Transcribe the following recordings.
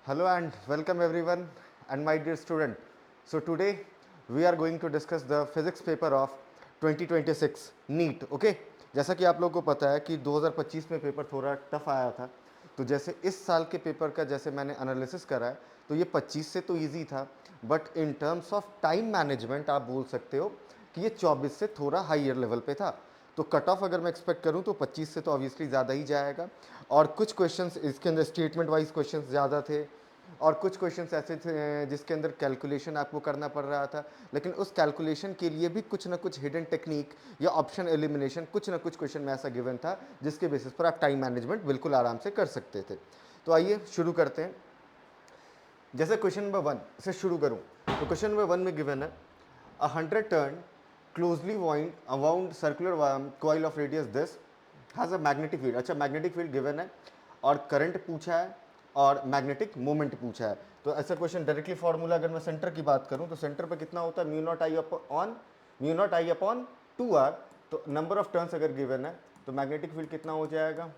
Hello and welcome everyone and my dear student. So today we are going to discuss the physics paper of 2026 NEET. Okay? जैसा कि आप लोगों को पता है कि 2025 में पेपर थोड़ा टफ आया था, तो जैसे इस साल के पेपर का जैसे मैंने एनालिसिस करा है तो ये 25 से तो इजी था, but in terms of time management आप बोल सकते हो कि ये 24 से थोड़ा हाइयर लेवल पे था। तो कट ऑफ अगर मैं एक्सपेक्ट करूं तो 25 से तो ऑब्वियसली ज़्यादा ही जाएगा। और कुछ क्वेश्चंस इसके अंदर स्टेटमेंट वाइज क्वेश्चंस ज़्यादा थे, और कुछ क्वेश्चंस ऐसे थे जिसके अंदर कैलकुलेशन आपको करना पड़ रहा था, लेकिन उस कैलकुलेशन के लिए भी कुछ ना कुछ हिडन टेक्निक या ऑप्शन एलिमिनेशन कुछ ना कुछ क्वेश्चन में ऐसा गिवन था जिसके बेसिस पर आप टाइम मैनेजमेंट बिल्कुल आराम से कर सकते थे। तो आइए शुरू करते हैं। जैसे क्वेश्चन नंबर 1 से शुरू करूं तो क्वेश्चन नंबर 1 में गिवन है a 100 turn closely wound circular coil of radius this has a magnetic field। अच्छा, मैग्नेटिक फील्ड गिवन है और करंट पूछा है और मैग्नेटिक मोमेंट पूछा है। तो ऐसा क्वेश्चन डायरेक्टली फॉर्मूला अगर मैं सेंटर की बात करूं तो सेंटर पे कितना होता है, mu not I upon 2r। तो नंबर ऑफ टर्न्स अगर गिवन है तो मैग्नेटिक फील्ड कितना हो जाएगा,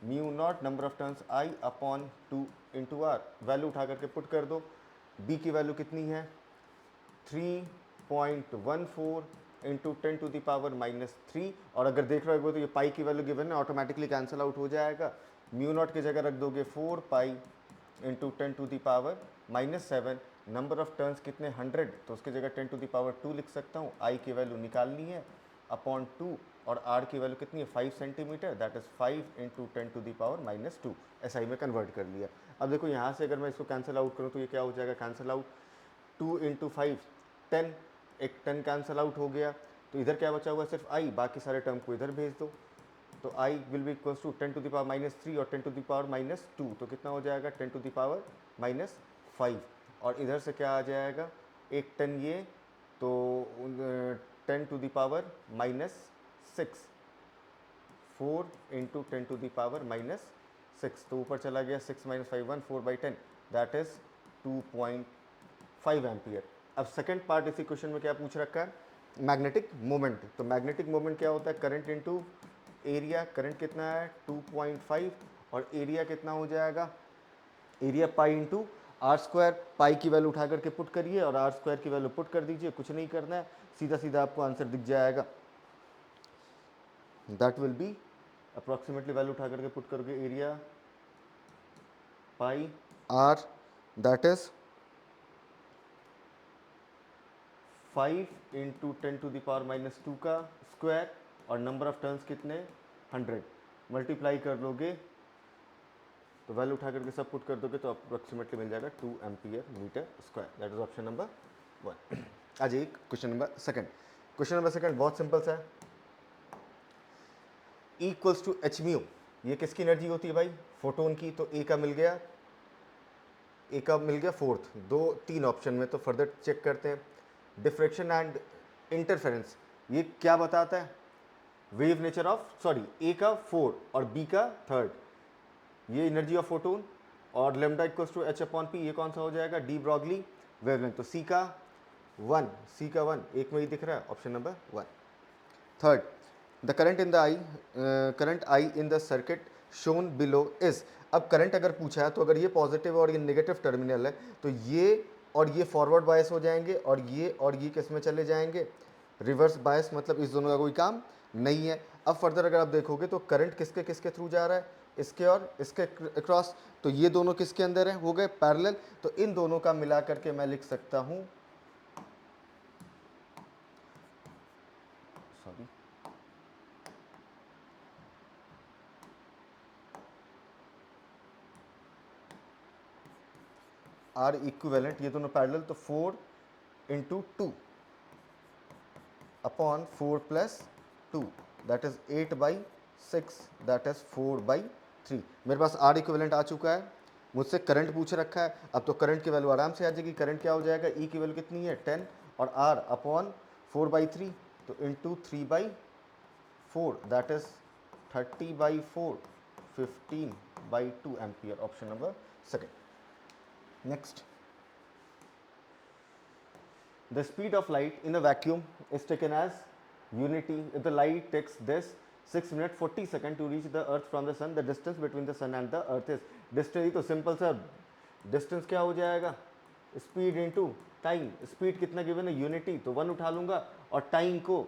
mu naught number of turns I upon 2 into r. Value उठा करके पुट कर दो, बी की वैल्यू कितनी है 3.14 इंटू 10⁻³ और अगर देख रहे हो तो ये पाई की वैल्यू गिवन है, ऑटोमेटिकली कैंसिल आउट हो जाएगा। म्यू नॉट की जगह रख दोगे 4 pi into 10⁻⁻7। Number of turns कितने 100, तो उसकी जगह 10⁻² लिख सकता हूँ। आई की वैल्यू निकालनी है अपॉन 2 और आर की वैल्यू कितनी है 5 सेंटीमीटर, दैट इज 5 इंटू 10⁻⁻2। ऐसा ही मैं कन्वर्ट कर लिया। अब देखो यहाँ से अगर मैं इसको कैंसिल आउट करूँ तो ये क्या हो जाएगा, कैंसिल आउट 2 इंटू 5 10, एक 10 कैंसिल आउट हो गया। तो इधर क्या बचा हुआ है, सिर्फ आई, बाकी सारे टर्म को इधर भेज दो। तो I will be equals to 10⁻³ और 10⁻²। तो कितना हो जाएगा 10⁻⁻5। और इधर से क्या आ जाएगा, एक 10 ये, तो 10⁻⁻6, 4 इंटू 10⁻⁻6। तो ऊपर चला गया 6 - 5 1 4/10, दैट इज 2.5 एम्पियर। अब सेकंड पार्ट इसी क्वेश्चन में क्या पूछ रखा है, मैग्नेटिक मोमेंट। तो मैग्नेटिक मोमेंट क्या होता है, करंट इनटू एरिया। करंट कितना है 2.5 और एरिया कितना हो जाएगा, area pi into r square. Pi की वैल्यू उठा करके पुट करिए और आर स्क्वायर की वैल्यू पुट कर दीजिए, कुछ नहीं करना है, सीधा सीधा आपको आंसर दिख जाएगा। That will be approximately, value उठा करके पुट करोगे area pi r, that is 5 into 10⁻⁻2 का स्क्वायर और नंबर ऑफ टर्न्स कितने 100। मल्टीप्लाई कर लोगे तो वैल्यू उठा करके सब पुट कर दोगे तो अप्रोक्सीमेटली मिल जाएगा 2 ampere metre square. That is option number 1। आ जाइए question number second. Question number second बहुत सिंपल सा है। E equals to h mu, ये किसकी एनर्जी होती है भाई, फोटोन की। तो ए का मिल गया, ए का मिल गया फोर्थ, 2 3 ऑप्शन में। तो फर्दर चेक करते हैं, डिफ्रैक्शन एंड इंटरफेरेंस ये क्या बताता है, wave nature of, sorry A का 4 और बी का 3rd, ये एनर्जी ऑफ फोटोन। और lambda equals to h upon p, ये कौन सा हो जाएगा, डी ब्रॉगली वेवलेंथ। तो सी का 1, सी का 1 एक में ही दिख रहा है, option number 1। Third, the current in the I, current I in the circuit shown below is. अब करंट अगर पूछा है तो अगर ये पॉजिटिव और ये नेगेटिव टर्मिनल है तो ये और ये फॉरवर्ड बायस हो जाएंगे और ये किस में चले जाएंगे, रिवर्स बायस। मतलब इस दोनों का कोई काम नहीं है। अब फर्दर अगर आप देखोगे तो करंट किसके किसके थ्रू जा रहा है, इसके और इसके अक्रॉस। तो ये दोनों किसके अंदर है, हो गए पैरेलल। तो इन दोनों का मिला करके मैं लिख सकता हूं, सॉरी आर इक्विवेलेंट, ये दोनों पैरेलल, तो 4 into 2 upon 4 plus 2, that is 8/6, that is 4/3। मेरे पास आर इक्विवेलेंट आ चुका है, मुझसे करंट पूछ रखा है। अब तो करंट की वैल्यू आराम से आ जाएगी। करंट क्या हो जाएगा, ई की वैल्यू कितनी है 10 और आर अपॉन 4/3, तो into 3/4, that is 30/4, 15/2 ampere. Option number second. Next, the speed of light in a vacuum is taken as unity. If the light takes this 6 minutes 40 seconds to reach the earth from the sun, the distance between the sun and the earth is, distance तो simple सा distance क्या हो जाएगा, speed into time, speed कितना given है unity, तो 1 उठा लूंगा, और टाइम को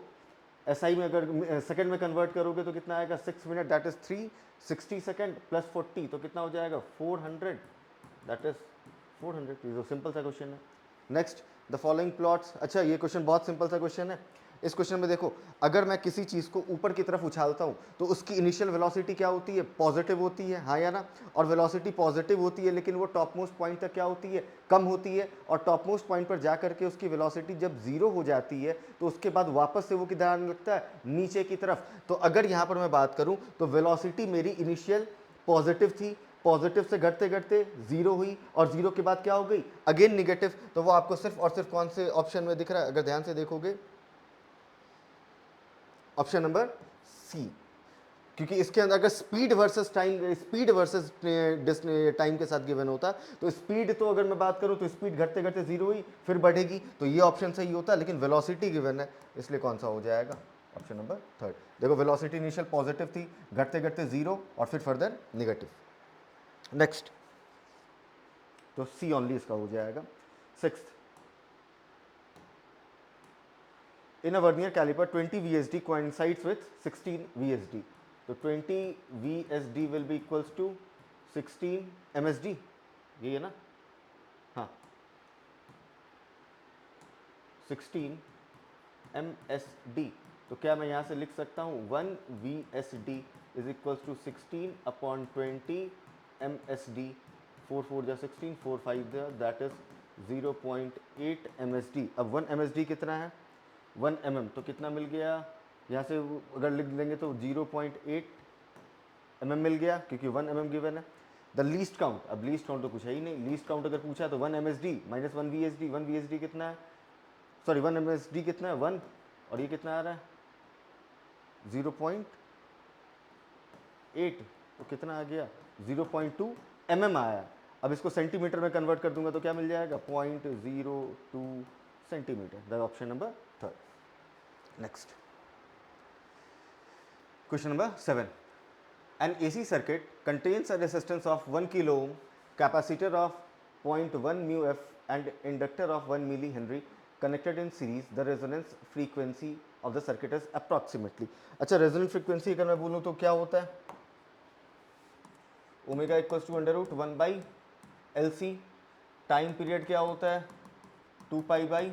एसआई में अगर सेकंड में कन्वर्ट करोगे तो कितना आएगा 6 minute, that is 360 second plus 40, तो कितना हो जाएगा 400, दैट इज 400। ये तो सिंपल सा क्वेश्चन है। नेक्स्ट, द फॉलोइंग प्लॉट्स, अच्छा ये क्वेश्चन बहुत सिंपल सा क्वेश्चन है। इस क्वेश्चन में देखो, अगर मैं किसी चीज़ को ऊपर की तरफ उछालता हूँ तो उसकी इनिशियल वेलोसिटी क्या होती है, पॉजिटिव होती है, हाँ या ना, और वेलोसिटी पॉजिटिव होती है, लेकिन वो टॉप मोस्ट पॉइंट तक क्या होती है, कम होती है, और टॉप मोस्ट पॉइंट पर जा करके उसकी वेलोसिटी जब जीरो हो जाती है तो उसके बाद वापस से वो किधर आने लगता है, नीचे की तरफ। तो अगर यहाँ पर मैं बात करूँ तो वेलोसिटी मेरी इनिशियल पॉजिटिव थी, पॉजिटिव से घटते घटते जीरो हुई, और जीरो के बाद क्या हो गई, अगेन निगेटिव। तो वो आपको सिर्फ और सिर्फ कौन से ऑप्शन में दिख रहा है, अगर ध्यान से देखोगे, ऑप्शन नंबर सी, क्योंकि इसके अंदर अगर speed versus time, speed versus time के साथ गिवन होता, तो स्पीड तो अगर मैं बात करूं तो स्पीड घटते घटते जीरो हुई फिर बढ़ेगी, तो ये ऑप्शन सही होता, लेकिन वेलोसिटी गिवन है, इसलिए कौन सा हो जाएगा, ऑप्शन नंबर थर्ड। देखो वेलोसिटी इनिशियल पॉजिटिव थी, घटते घटते जीरो, और फिर फर्दर निगेटिव। नेक्स्ट, तो सी ओनली इसका हो जाएगा। Sixth, in a vernier caliper 20 VSD coincides with 16 VSD, तो 20 VSD will be equals to 16 MSD, ये है ना, हाँ 16 MSD। तो क्या मैं यहाँ से लिख सकता हूँ 1 VSD is equals to 16 upon 20 MSD, 4 4 जा 16, 4 5 जा, दैट इज 0.8 MSD। अब 1 MSD कितना है, 1 mm, तो कितना मिल गया, यहाँ से अगर लिख देंगे तो 0.8 mm मिल गया, क्योंकि 1 mm गिवन है। द लीस्ट काउंट, अब लीस्ट काउंट तो कुछ है ही नहीं, लीस्ट काउंट अगर पूछा है तो 1 MSD माइनस 1 VSD, 1 VSD कितना है, सॉरी 1 MSD कितना है 1, और ये कितना आ रहा है 0.8, तो कितना आ गया 0.2 mm आया। अब इसको सेंटीमीटर में कन्वर्ट कर दूंगा तो क्या मिल जाएगा 0.02 centimetre, the option number third. Next, question number 7, an AC circuit contains a resistance of 1 kilo ohm, capacitor of 0.1 mu f and inductor of 1 millihenry connected in series. The resonance frequency of the circuit is approximately। अच्छा, resonance frequency अगर मैं बोलूँ तो क्या होता है, omega equals to under root 1 by L C, time period क्या होता है 2 पाई बाई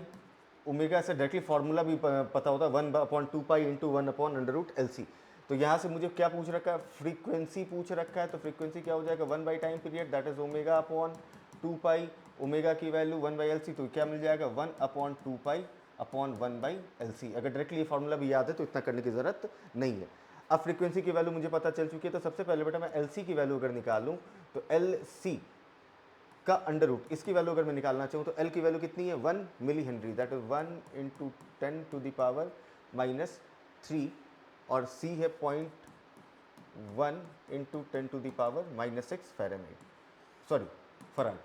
ओमेगा, से डायरेक्टली फार्मूला भी पता होता है 1 upon 2 pi into 1 upon under root L C. तो यहाँ से मुझे क्या पूछ रखा है, फ्रीक्वेंसी पूछ रखा है, तो फ्रीक्वेंसी क्या हो जाएगा 1 by time period, that is omega upon 2 pi, omega की वैल्यू 1 बाई एल सी, तो क्या मिल जाएगा 1 upon 2 pi upon 1 by L C. अगर डायरेक्टली ये फार्मूला भी याद है तो इतना करने की ज़रूरत नहीं है। अब फ्रीक्वेंसी की वैल्यू मुझे पता चल चुकी है, तो सबसे पहले बेटा मैं एल सी की वैल्यू अगर निकालूँ तो एल सी का अंडर रूट, इसकी वैल्यू अगर मैं निकालना चाहूँ तो एल की वैल्यू कितनी है 1 milli henry, that is 1 into 10 to the power minus 3, और सी है 0.1 into 10 to the power minus 6 fahrenheit, sorry farad.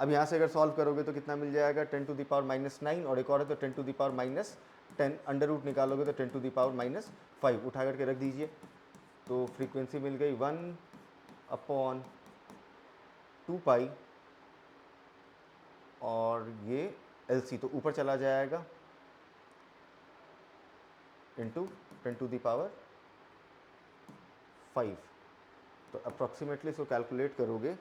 अब यहाँ से अगर सॉल्व करोगे तो कितना मिल जाएगा 10 टू द पावर माइनस 9, और एक और है तो 10 to the power minus 10, under root निकालोगे तो 10 टू द पावर माइनस 5, उठा करके रख दीजिए, तो फ्रीक्वेंसी मिल गई 1 अपॉन 2 पाई, और ये एल सी तो ऊपर चला जाएगा इंटू 10 टू द पावर 5, तो अप्रॉक्सीमेटली इसको कैलकुलेट करोगे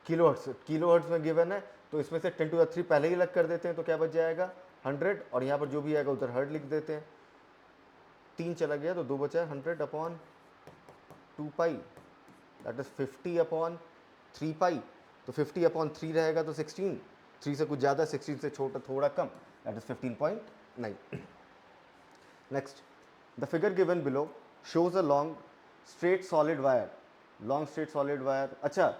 किलोहर्ट्ज, किलोहर्ट्ज में गिवन है, तो इसमें से 10 टू द 3 पहले ही अलग कर देते हैं, तो क्या बच जाएगा 100, और यहाँ पर जो भी आएगा उधर हर्ड लिख देते हैं, 3 चला गया तो 2 बचा है, 100 upon 2 pi, that is 50 upon 3 पाई, तो 50 अपॉन 3 रहेगा तो 16, 3 से कुछ ज़्यादा, 16 से छोटा थोड़ा कम, that is 15.9। Next, the figure given below shows a long straight solid wire, long straight solid wire, अच्छा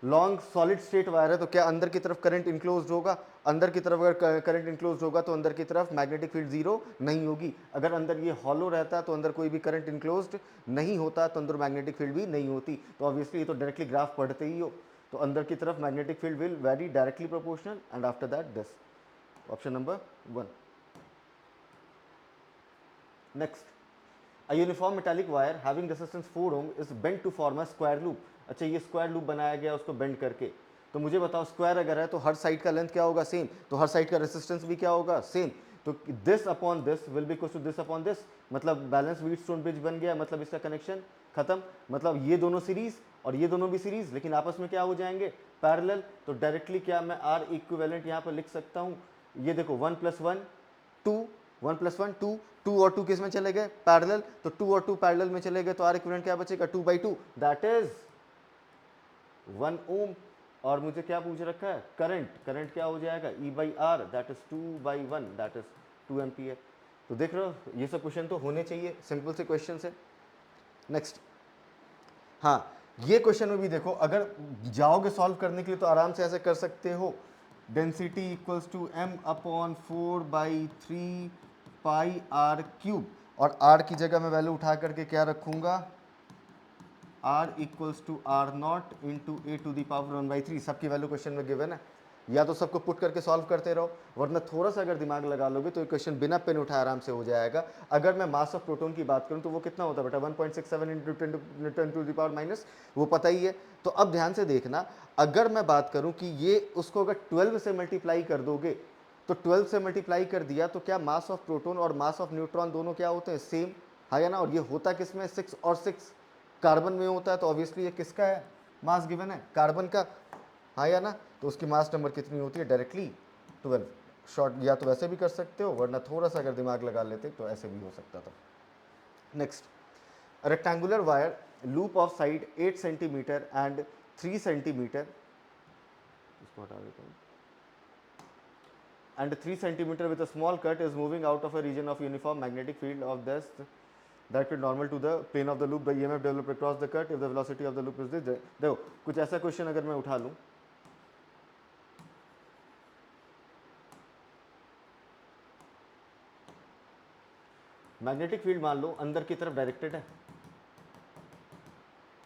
लॉन्ग सॉलिड स्टेट वायर है तो क्या अंदर की तरफ करंट इंक्लोज होगा, अंदर की तरफ अगर करंट इंक्लोज होगा तो अंदर की तरफ मैग्नेटिक फील्ड जीरो नहीं होगी, अगर अंदर ये हॉलो रहता तो अंदर कोई भी करंट इंक्लोज नहीं होता तो अंदर मैग्नेटिक फील्ड भी नहीं होती, तो ऑब्वियसली ये तो डायरेक्टली ग्राफ पढ़ते ही हो, तो अंदर की तरफ magnetic field will very directly proportional, and after that this, option number 1। Next, a uniform metallic wire having resistance 4 ohm is bent to form a square loop अच्छा ये स्क्वायर लूप बनाया गया उसको बेंड करके, तो मुझे बताओ स्क्वायर अगर है तो हर साइड का लेंथ क्या होगा, सेम, तो हर साइड का रेसिस्टेंस भी क्या होगा, सेम, तो this upon this will be equal to this upon this, मतलब बैलेंस व्हीटस्टोन ब्रिज बन गया, मतलब इसका कनेक्शन खत्म, मतलब ये दोनों सीरीज और ये दोनों भी सीरीज, लेकिन आपस में क्या हो जाएंगे, पैरेलल, तो डायरेक्टली क्या मैं आर इक्विवेलेंट यहाँ पर लिख सकता हूँ, ये देखो 1+1 2, 1+1 2, 2 और 2 किस में चले गए, पैरेलल, तो 2 और 2 पैरेलल में चले गए, तो आर इक्विवेलेंट क्या बचेगा, 2/2, दैट इज 1 ओम। और मुझे क्या पूछ रखा है, करंट, करंट क्या हो जाएगा, E/R, that is 2/1, that is 2 ampere. तो देख रहे हो ये सब क्वेश्चन तो होने चाहिए, सिंपल से क्वेश्चन है। नेक्स्ट, हाँ ये क्वेश्चन में भी देखो, अगर जाओगे सॉल्व करने के लिए तो आराम से ऐसे कर सकते हो, डेंसिटी इक्वल्स टू m/4/3πr³ और r की जगह मैं वैल्यू उठा करके क्या रखूंगा, r equals to r0 into a⁻1/3, सबकी वैल्यू क्वेश्चन में गिवन है, या तो सबको पुट करके सॉल्व करते रहो, वरना थोड़ा सा अगर दिमाग लगा लोगे तो ये क्वेश्चन बिना पेन उठाए आराम से हो जाएगा। अगर मैं मास ऑफ प्रोटॉन की बात करूं तो वो कितना होता है बेटा, 1.67 इंटू 10⁻⁻⁻, वो पता ही है। तो अब ध्यान से देखना, अगर मैं बात करूं कि ये उसको अगर 12 से मल्टीप्लाई कर दोगे, तो 12 से मल्टीप्लाई कर दिया तो क्या मास ऑफ प्रोटॉन और मास ऑफ न्यूट्रॉन दोनों क्या होते हैं, सेम, है ना, और ये होता किस में, 6 और 6 कार्बन में होता है, तो ऑब्वियसली ये किसका है, मास गिवन है कार्बन का, हाँ या ना, तो उसकी मास नंबर कितनी होती है, डायरेक्टली 12। शॉर्ट या तो वैसे भी कर सकते हो, वरना थोड़ा सा अगर दिमाग लगा लेते तो ऐसे भी हो सकता था। Next, rectangular wire loop of side 8 centimetre and 3 centimetre, इसको हटा देता हूँ, and 3 centimeter with a small cut is moving out of a region of uniform magnetic field of this that is normal to the plane of the loop, the EMF developed across the cut if the velocity of the loop is this। देखो कुछ ऐसा question अगर मैं उठा लूं, magnetic field मान लो अंदर की तरफ डायरेक्टेड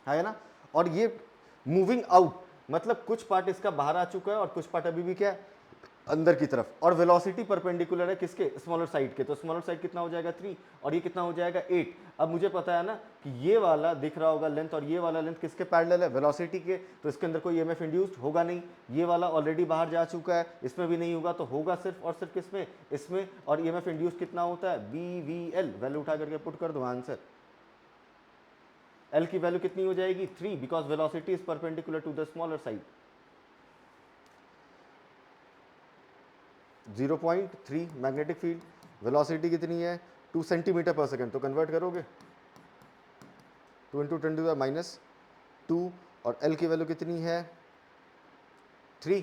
है ना, और ये मूविंग आउट, मतलब कुछ पार्ट इसका बाहर आ चुका है और कुछ पार्ट अभी भी क्या है, अंदर की तरफ, और वेलोसिटी परपेंडिकुलर है किसके, स्मॉलर साइड के, तो स्मॉलर साइड कितना हो जाएगा 3 और ये कितना हो जाएगा 8। अब मुझे पता है ना कि ये वाला दिख रहा होगा लेंथ और ये वाला लेंथ किसके पैरेलल है, वेलोसिटी के, तो इसके अंदर कोई ईएमएफ इंड्यूस्ड होगा नहीं, ये वाला ऑलरेडी बाहर जा चुका है, इसमें भी नहीं होगा, तो होगा सिर्फ और सिर्फ किसमें, इसमें, और ईएमएफ इंड्यूस्ड कितना होता है, BVL, वैल्यू उठा करके पुट कर दो आंसर, L की वैल्यू कितनी हो जाएगी 3, because velocity is perpendicular to the smaller side. 0.3 magnetic field, velocity कितनी है 2 सेंटीमीटर पर सेकेंड, तो कन्वर्ट करोगे 2 इंटू 10⁻², और L की वैल्यू कितनी है 3,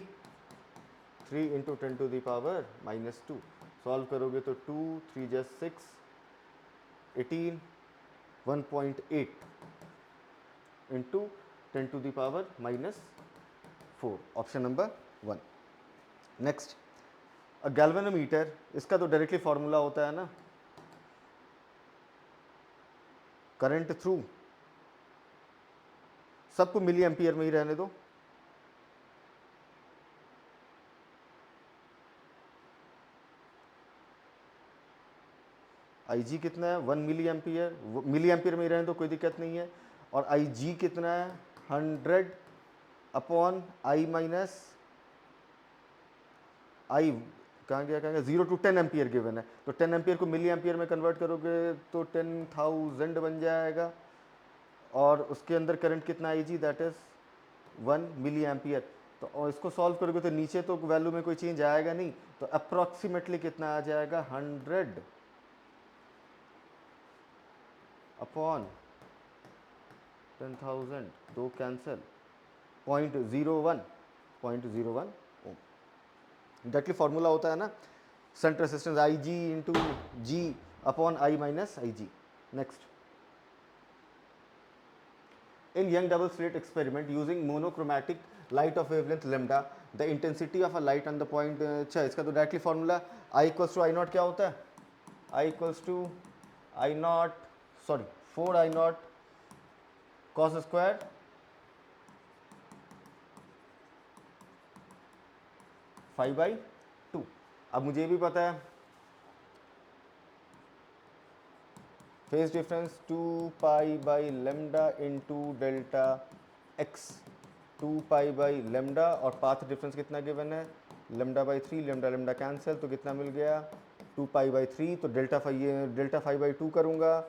3 इंटू 10⁻², सॉल्व करोगे तो 2 3 × 6 18, 1.8 into 10⁻⁻4, option number 1। Next, galvanometer, इसका तो डायरेक्टली फॉर्मूला होता है ना, करंट थ्रू, सबको मिली एम्पियर में ही रहने दो, IG कितना है 1 मिली एम्पियर, मिली एम्पियर में ही रहने दो, कोई दिक्कत नहीं है, और IG कितना है 100/I I कहाँ गया 0 to 10 एम्पियर गिवन है, तो 10 एम्पियर को मिली एम्पियर में कन्वर्ट करोगे तो 10,000 बन जाएगा, और उसके अंदर करंट कितना IG, that is 1 milli ampere, तो और इसको सॉल्व करोगे तो नीचे तो वैल्यू में कोई चेंज आएगा नहीं, तो अप्रॉक्सीमेटली कितना आ जाएगा 100/10,000, तो कैंसिल 0.01 ओम, डायरेक्टली फॉर्मूला होता है ना, shunt resistance IG into G/I - IG। Next, in young double slit experiment using monochromatic light of wavelength lambda, the intensity of a light on the point, अच्छा इसका तो directly formula I equals to I0 क्या होता है, I equals to I0 sorry 4I0 cos square π/2। अब मुझे ये भी पता है phase difference 2π/λ into delta x 2 pi by lambda, और पाथ डिफरेंस कितना गिवन है, lambda by 3, lambda lambda cancel, तो कितना मिल गया 2 पाई बाई 3, तो डेल्टा फाइव, ये डेल्टा 5 बाई 2 करूँगा,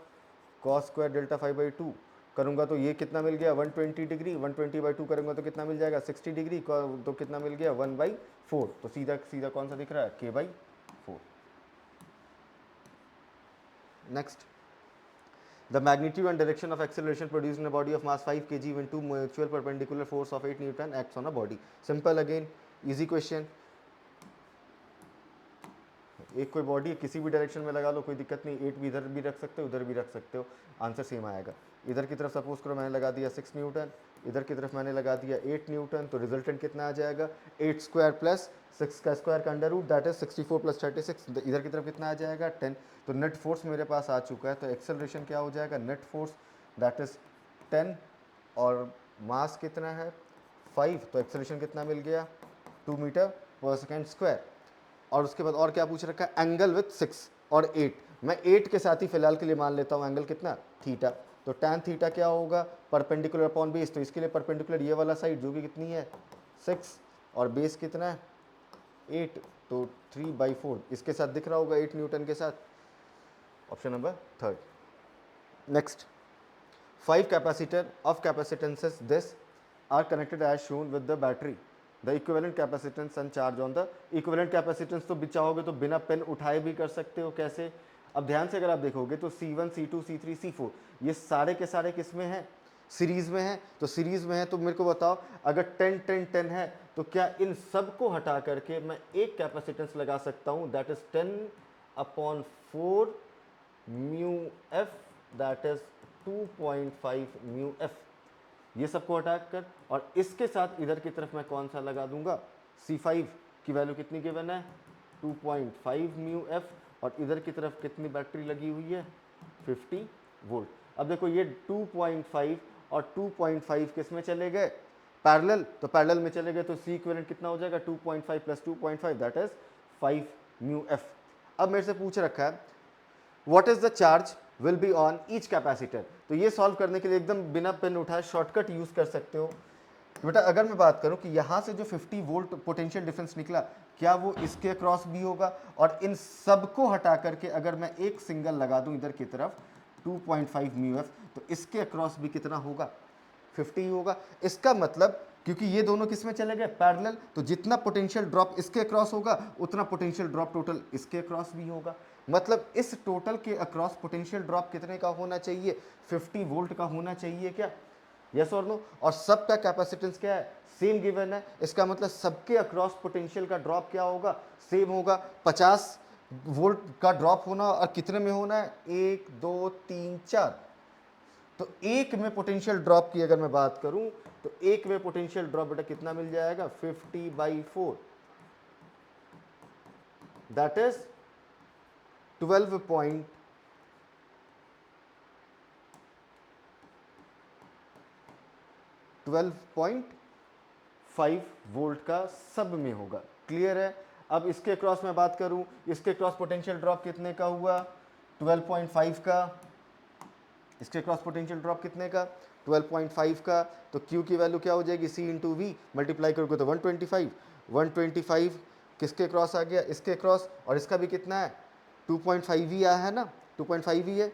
कॉस स्क्वायर डेल्टा 5 बाई 2 करूँगा तो ये कितना मिल गया 120 डिग्री, 120 बाई 2 करूँगा तो कितना मिल जाएगा 60 डिग्री, तो कितना मिल गया 1/4, तो सीधा सीधा कौन सा दिख रहा है k/4। Next, the magnitude and direction of acceleration produced in a body of mass 5 kg when two mutual perpendicular force of 8 Newton acts on a body। Simple again, easy question। एक कोई बॉडी किसी भी direction में लगा लो, कोई दिक्कत नहीं, 8 भी इधर भी रख सकते हो, उधर भी रख सकते हो, आंसर सेम आएगा। इधर की तरफ सपोज करो मैंने लगा दिया 6 न्यूटन, इधर की तरफ मैंने लगा दिया 8 न्यूटन, तो रिजल्टेंट कितना आ जाएगा 8 स्क्वायर प्लस 6 का स्क्वायर का under root, that is 64 plus 36, इधर की तरफ कितना आ जाएगा 10, तो नेट फोर्स मेरे पास आ चुका है, तो एक्सेलरेशन क्या हो जाएगा नेट फोर्स दैट इज 10, और मास कितना है 5, तो एक्सेलरेशन कितना मिल गया 2 मीटर पर सेकेंड स्क्वायर। और उसके बाद और क्या पूछ रखा है, एंगल विथ 6 और 8, मैं 8 के साथ ही फिलहाल के लिए मान लेता हूँ एंगल कितना थीटा, तो tan थीटा क्या होगा परपेंडिकुलर अपॉन बेस, तो इसके लिए परपेंडिकुलर ये वाला साइड जो कि कितनी है 6 और बेस कितना है 8, तो 3/4 इसके साथ दिख रहा होगा 8 न्यूटन के साथ, option number 3। Next, 5 capacitor of capacitances this are connected as shown with the battery, the equivalent capacitance and charge on the equivalent capacitance, तो चाहोगे तो बिना पेन उठाए भी कर सकते हो, कैसे, अब ध्यान से अगर आप देखोगे तो C1 C2 C3 C4 ये सारे के सारे किस में हैं सीरीज में है, तो सीरीज में है तो मेरे को बताओ अगर 10 10 10 है तो क्या इन सब को हटा करके मैं एक कैपेसिटेंस लगा सकता हूं that is 10/4 mu F, that is 2.5 mu F, ये सबको हटाकर, और इसके साथ इधर की तरफ मैं कौन सा लगा दूंगा C5 की वैल्यू कितनी गिवन है 2.5 म्यू एफ, और इधर की तरफ कितनी बैटरी लगी हुई है 50 वोल्ट। अब देखो ये 2.5 और 2.5 किस में चले गए पैरेलल, तो पैरेलल में चले गए तो C इक्विवेलेंट कितना हो जाएगा 2.5 plus 2.5 that is 5 mu F. अब मेरे से पूछ रखा है what is the charge will be on each capacitor, तो ये सॉल्व करने के लिए एकदम बिना पेन उठाए शॉर्टकट यूज कर सकते हो बेटा। अगर मैं बात करूं कि यहाँ से जो 50 वोल्ट पोटेंशियल डिफरेंस निकला क्या वो इसके अक्रॉस भी होगा, और इन सबको हटा करके अगर मैं एक सिंगल लगा दूं इधर की तरफ 2.5 म्यू एफ, तो इसके अक्रॉस भी कितना होगा 50 होगा। इसका मतलब क्योंकि ये दोनों किस में चले गए पैरेलल, तो जितना पोटेंशियल ड्रॉप इसके अक्रॉस होगा उतना पोटेंशियल ड्रॉप टोटल इसके अक्रॉस भी होगा। मतलब इस टोटल के अक्रॉस पोटेंशियल ड्रॉप कितने का होना चाहिए 50 वोल्ट का होना चाहिए क्या, यस और नो, और सबका कैपेसिटेंस क्या है सेम गिवन है, इसका मतलब सबके अक्रॉस पोटेंशियल का ड्रॉप क्या होगा सेम होगा। 50 वोल्ट का ड्रॉप होना और कितने में होना है 1 2 3 4, तो एक में पोटेंशियल ड्रॉप की अगर मैं बात करूं तो एक में पोटेंशियल ड्रॉप बेटा कितना मिल जाएगा 50/4 दैट इज 12.5 वोल्ट का सब में होगा। क्लियर है। अब इसके क्रॉस में बात करूं, इसके क्रॉस पोटेंशियल ड्रॉप कितने का हुआ 12.5 का, इसके क्रॉस पोटेंशियल ड्रॉप कितने का 12.5 का, तो Q की वैल्यू क्या हो जाएगी C इंटू वी, मल्टीप्लाई करोगे तो 125 किसके क्रॉस आ गया इसके क्रॉस, और इसका भी कितना है 2.5 ही आया है ना 2.5 ही है,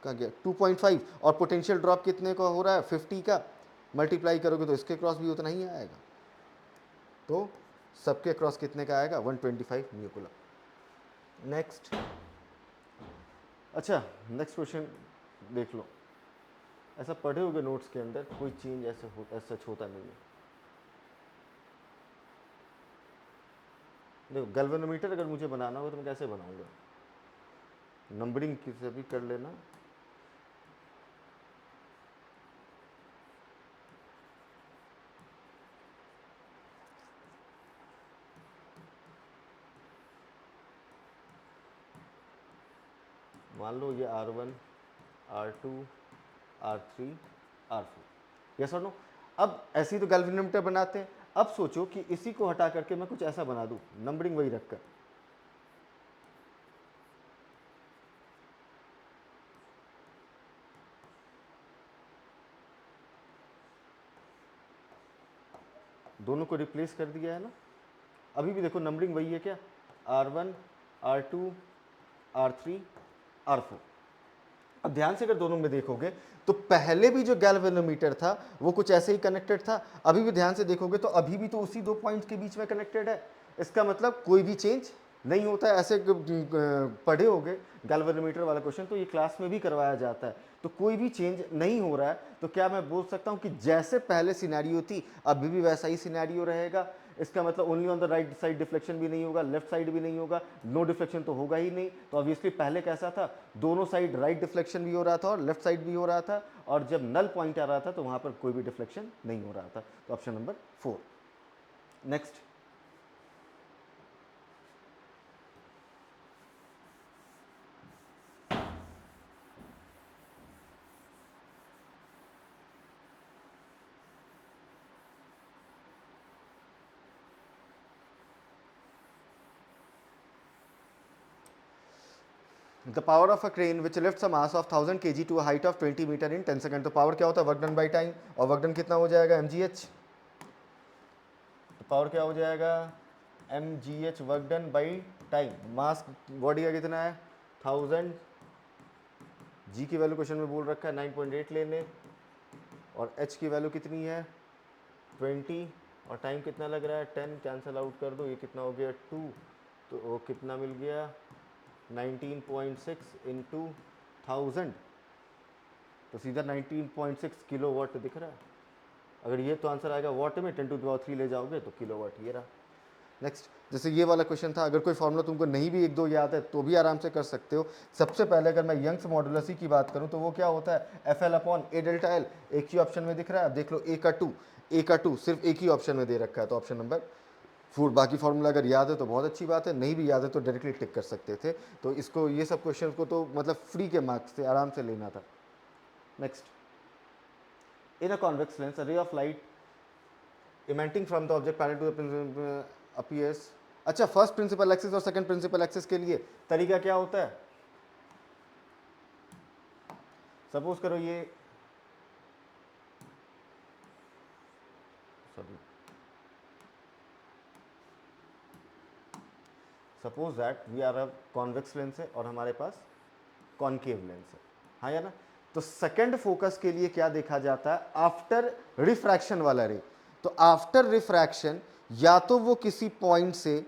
कहाँ गया 2.5, और पोटेंशियल ड्रॉप कितने का हो रहा है 50 का, मल्टीप्लाई करोगे तो इसके क्रॉस भी उतना ही आएगा, तो सबके क्रॉस कितने का आएगा 125 म्यू कूलम। नेक्स्ट, अच्छा नेक्स्ट क्वेश्चन देख लो, ऐसा पढ़े होगे नोट्स के अंदर कोई चेंज ऐसा सच होता नहीं है। देखो गैल्वेनोमीटर अगर मुझे बनाना होगा तो मैं कैसे बनाऊंगा, नंबरिंग किसी भी कर लेना, मान लो ये R1 R2 R3 R4, yes और नो। अब ऐसे ही तो गैल्वेनोमीटर बनाते हैं, अब सोचो कि इसी को हटा करके मैं कुछ ऐसा बना दूं नंबरिंग वही रखकर, दोनों को रिप्लेस कर दिया है ना, अभी भी देखो नंबरिंग वही है क्या, R1 R2 R3 R4। अब ध्यान से अगर दोनों में देखोगे तो पहले भी जो गैल्वेनोमीटर था वो कुछ ऐसे ही कनेक्टेड था, अभी भी ध्यान से देखोगे तो अभी भी तो उसी दो पॉइंट्स के बीच में कनेक्टेड है। इसका मतलब कोई भी चेंज नहीं होता है। ऐसे पढ़े होगे गैल्वेनोमीटर वाला क्वेश्चन, तो ये क्लास में भी करवाया जाता है, तो कोई भी चेंज नहीं हो रहा है, तो क्या मैं बोल सकता हूँ कि जैसे पहले सिनेरियो थी अभी भी वैसा ही सिनेरियो रहेगा। इसका मतलब only on the right side deflection भी नहीं होगा, लेफ्ट साइड भी नहीं होगा, नो डिफ्लेक्शन तो होगा ही नहीं। तो ऑब्वियसली पहले कैसा था, दोनों साइड राइट डिफ्लेक्शन भी हो रहा था और लेफ्ट साइड भी हो रहा था, और जब नल पॉइंट आ रहा था तो वहां पर कोई भी डिफ्लेक्शन नहीं हो रहा था। तो option number 4। Next, the power of a crane which lifts a mass of 1000 kg to a height of 20 metre in 10 second. तो पावर क्या होता है, वर्क डन बाई टाइम, और वर्क डन कितना हो जाएगा, mgh। तो पावर क्या हो जाएगा, mgh, work done by time. Mass body का कितना है 1000, जी की वैल्यू क्वेश्चन में बोल रखा है 9.8 लेने, और एच की वैल्यू कितनी है 20, और टाइम कितना लग रहा है 10, कैंसिल आउट कर दो, ये कितना हो गया 2, तो वो कितना मिल गया 19.6 इंटू 1000, तो सीधा 19.6 किलो वाट दिख रहा है। अगर ये तो आंसर आएगा वाट में, 10⁻³ ले जाओगे तो किलो वाट ये रहा। नेक्स्ट, जैसे ये वाला क्वेश्चन था, अगर कोई फॉर्मूला तुमको नहीं भी एक दो याद है तो भी आराम से कर सकते हो। सबसे पहले अगर मैं यंग्स मॉडुलस की बात करूं तो वो क्या होता है, FL upon A delta L। एक ही ऑप्शन में दिख रहा है, अब देख लो A का 2 सिर्फ एक ही ऑप्शन में दे रखा है, तो ऑप्शन नंबर 4। बाकी फॉर्मूला अगर याद है तो बहुत अच्छी बात है, नहीं भी याद है तो डायरेक्टली टिक कर सकते थे। तो इसको, ये सब क्वेश्चन को तो मतलब फ्री के मार्क्स से आराम से लेना था। Next, in a convex lens a ray of light emanating from the object parallel to the appears. अच्छा, फर्स्ट प्रिंसिपल एक्सिस और सेकंड प्रिंसिपल एक्सिस के लिए तरीका क्या होता है, सपोज करो ये, sorry, suppose that we are a convex lens है और हमारे पास कॉनकेव लेंस है, हाँ या ना। तो सेकंड फोकस के लिए क्या देखा जाता है, आफ्टर रिफ्रैक्शन वाला रे। तो आफ्टर रिफ्रैक्शन या तो वो किसी पॉइंट से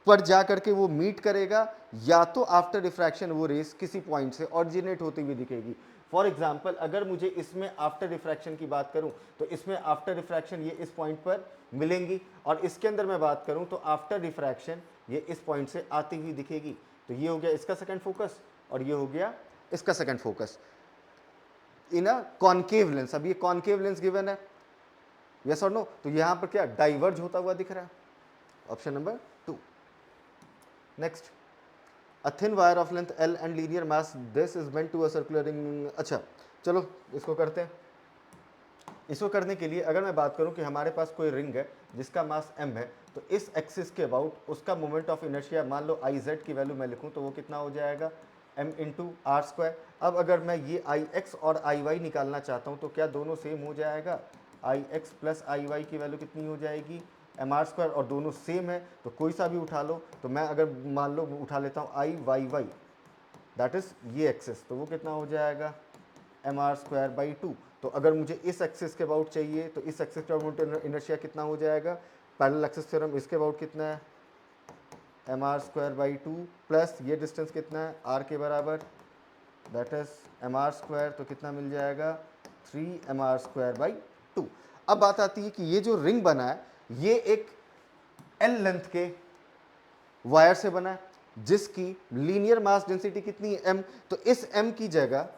पर जा करके वो मीट करेगा, या तो आफ्टर रिफ्रैक्शन वो रेस किसी पॉइंट से ऑरिजिनेट होती हुई दिखेगी। फॉर एग्जाम्पल, अगर मुझे इसमें आफ्टर रिफ्रैक्शन की बात करूं तो इसमें आफ्टर रिफ्रैक्शन ये इस पॉइंट पर मिलेंगी, और इसके अंदर मैं बात करूं तो आफ्टर रिफ्रैक्शन ये इस पॉइंट से आती हुई दिखेगी। तो ये हो गया इसका सेकंड फोकस, और ये हो गया इसका second focus in a concave lens. अब ये कॉनकेव लेंस गिवन है, यस और नो, तो यहां पर क्या डाइवर्ज होता हुआ दिख रहा है, option number 2। Next, a thin wire of length L and linear mass this is meant to a circular ring. अच्छा चलो इसको करते हैं। इसको करने के लिए अगर मैं बात करूं कि हमारे पास कोई रिंग है जिसका मास m है, तो इस एक्सिस के अबाउट उसका मोमेंट ऑफ इनर्शिया मान लो iz की वैल्यू मैं लिखूं तो वो कितना हो जाएगा m इंटू आर स्क्वायर। अब अगर मैं ये ix और iy निकालना चाहता हूं तो क्या दोनों सेम हो जाएगा, ix प्लस iy की वैल्यू कितनी हो जाएगी एम आर स्क्वायर, और दोनों सेम है तो कोई सा भी उठा लो। तो मैं अगर मान लो उठा लेता हूँ IYY, दैट इज ये एक्सिस, तो वो कितना हो जाएगा एम आर स्क्वायर बाई 2। तो अगर मुझे इस एक्सिस के अबाउट चाहिए तो इस एक्सिस के अबाउट इनर्शिया कितना हो जाएगा, पैरेलल एक्सिस थ्योरम इसके अबाउट कितना है M R square by 2 plus ये डिस्टेंस कितना है आर के बराबर, that is M R square, तो कितना मिल जाएगा 3 एम आर स्क्वायर बाई 2। अब बात आती है कि ये जो रिंग बना है ये एक एल लेंथ के वायर से बना है जिसकी लीनियर मास डेंसिटी कितनी है m। तो इस m की जगह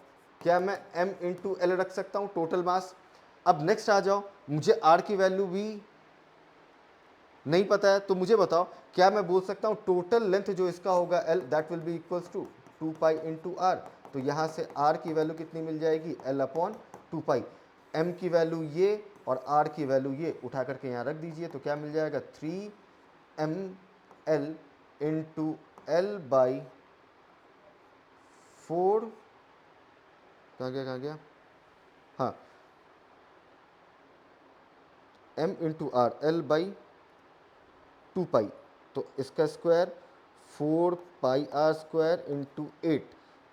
क्या मैं m इंटू एल रख सकता हूं टोटल मास। अब नेक्स्ट आ जाओ, मुझे r की वैल्यू भी नहीं पता है, तो मुझे बताओ क्या मैं बोल सकता हूं टोटल लेंथ जो इसका होगा l that will be equals to 2 pi into R. तो यहां से r की वैल्यू कितनी मिल जाएगी l अपॉन 2 पाई, m की वैल्यू ये और r की वैल्यू ये उठा करके यहां रख दीजिए, तो क्या मिल जाएगा 3ml इंटू एल बाई 4, कहाँ गया हाँ m into R, L by 2 pi, तो इसका स्क्वायर 4 पाई r² इंटू 8,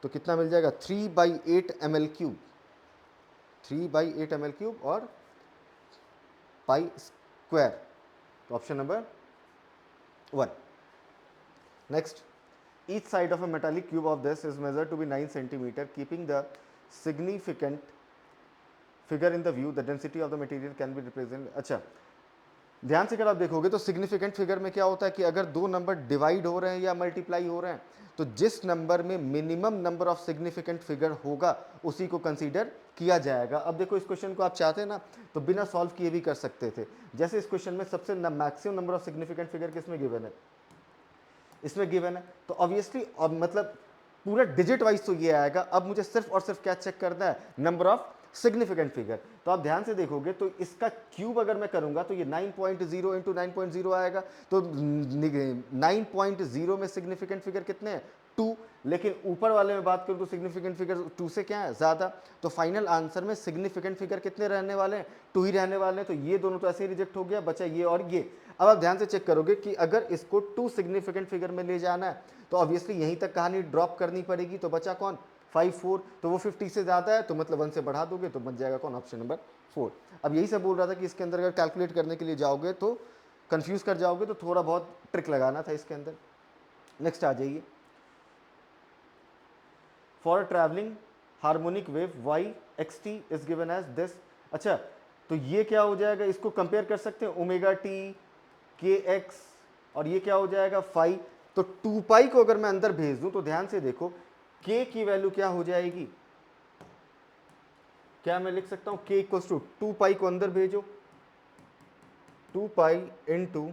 तो कितना मिल जाएगा 3/8 ml³ 3/8 ml³ और पाई स्क्वायर, तो option number 1. Next, each side of a metallic cube of this is measured to be 9 centimeter. Keeping the significant figure in the view, the density of the material can be represented. अच्छा, ध्यान से अगर आप देखोगे तो significant figure में क्या होता है कि अगर दो नंबर डिवाइड हो रहे हैं या मल्टीप्लाई हो रहे हैं, तो जिस नंबर में minimum number of significant figure होगा उसी को कंसीडर किया जाएगा. अब देखो, इस क्वेश्चन को आप चाहते ना तो बिना सॉल्व किए भी कर सकते थे. जैसे इस क्वेश्चन में सबसे maximum number of significant figure किसमें गिवन है, इसमें गिवन है, तो ऑब्वियसली अब मतलब पूरा डिजिट वाइज तो ये आएगा. अब मुझे सिर्फ और सिर्फ क्या चेक करना है, नंबर ऑफ सिग्निफिकेंट फिगर. तो आप ध्यान से देखोगे तो इसका क्यूब अगर मैं करूंगा तो ये 9.0 इंटू 9.0 आएगा. तो 9.0 में सिग्निफिकेंट फिगर कितने हैं, 2. लेकिन ऊपर वाले में बात करूं तो सिग्निफिकेंट फिगर 2 से क्या है, ज़्यादा. तो फाइनल आंसर में सिग्निफिकेंट फिगर कितने रहने वाले हैं, 2 ही रहने वाले हैं. तो ये दोनों तो ऐसे ही रिजेक्ट हो गया, बचा ये और ये. अब आप ध्यान से चेक करोगे कि अगर इसको 2 सिग्निफिकेंट फिगर में ले जाना है तो ऑब्वियसली यहीं तक कहानी ड्रॉप करनी पड़ेगी. तो बचा कौन, 5 4, तो वो 50 से ज़्यादा है तो मतलब 1 से बढ़ा दोगे तो बच जाएगा कौन, ऑप्शन नंबर 4. अब यही सब बोल रहा था कि इसके अंदर अगर कैलकुलेट करने के लिए जाओगे तो कंफ्यूज कर जाओगे, तो थोड़ा बहुत ट्रिक लगाना था इसके अंदर. नेक्स्ट आ जाइए. For a travelling harmonic wave Y X T is given as this. अच्छा, तो ये क्या हो जाएगा, इसको कंपेयर कर सकते हैं ओमेगा टी के एक्स, और ये क्या हो जाएगा फाई. तो 2 पाई को अगर मैं अंदर भेज दूं तो ध्यान से देखो k की वैल्यू क्या हो जाएगी, क्या मैं लिख सकता हूं k इक्वल्स टू 2 पाई को अंदर भेजो, 2 पाई इंटू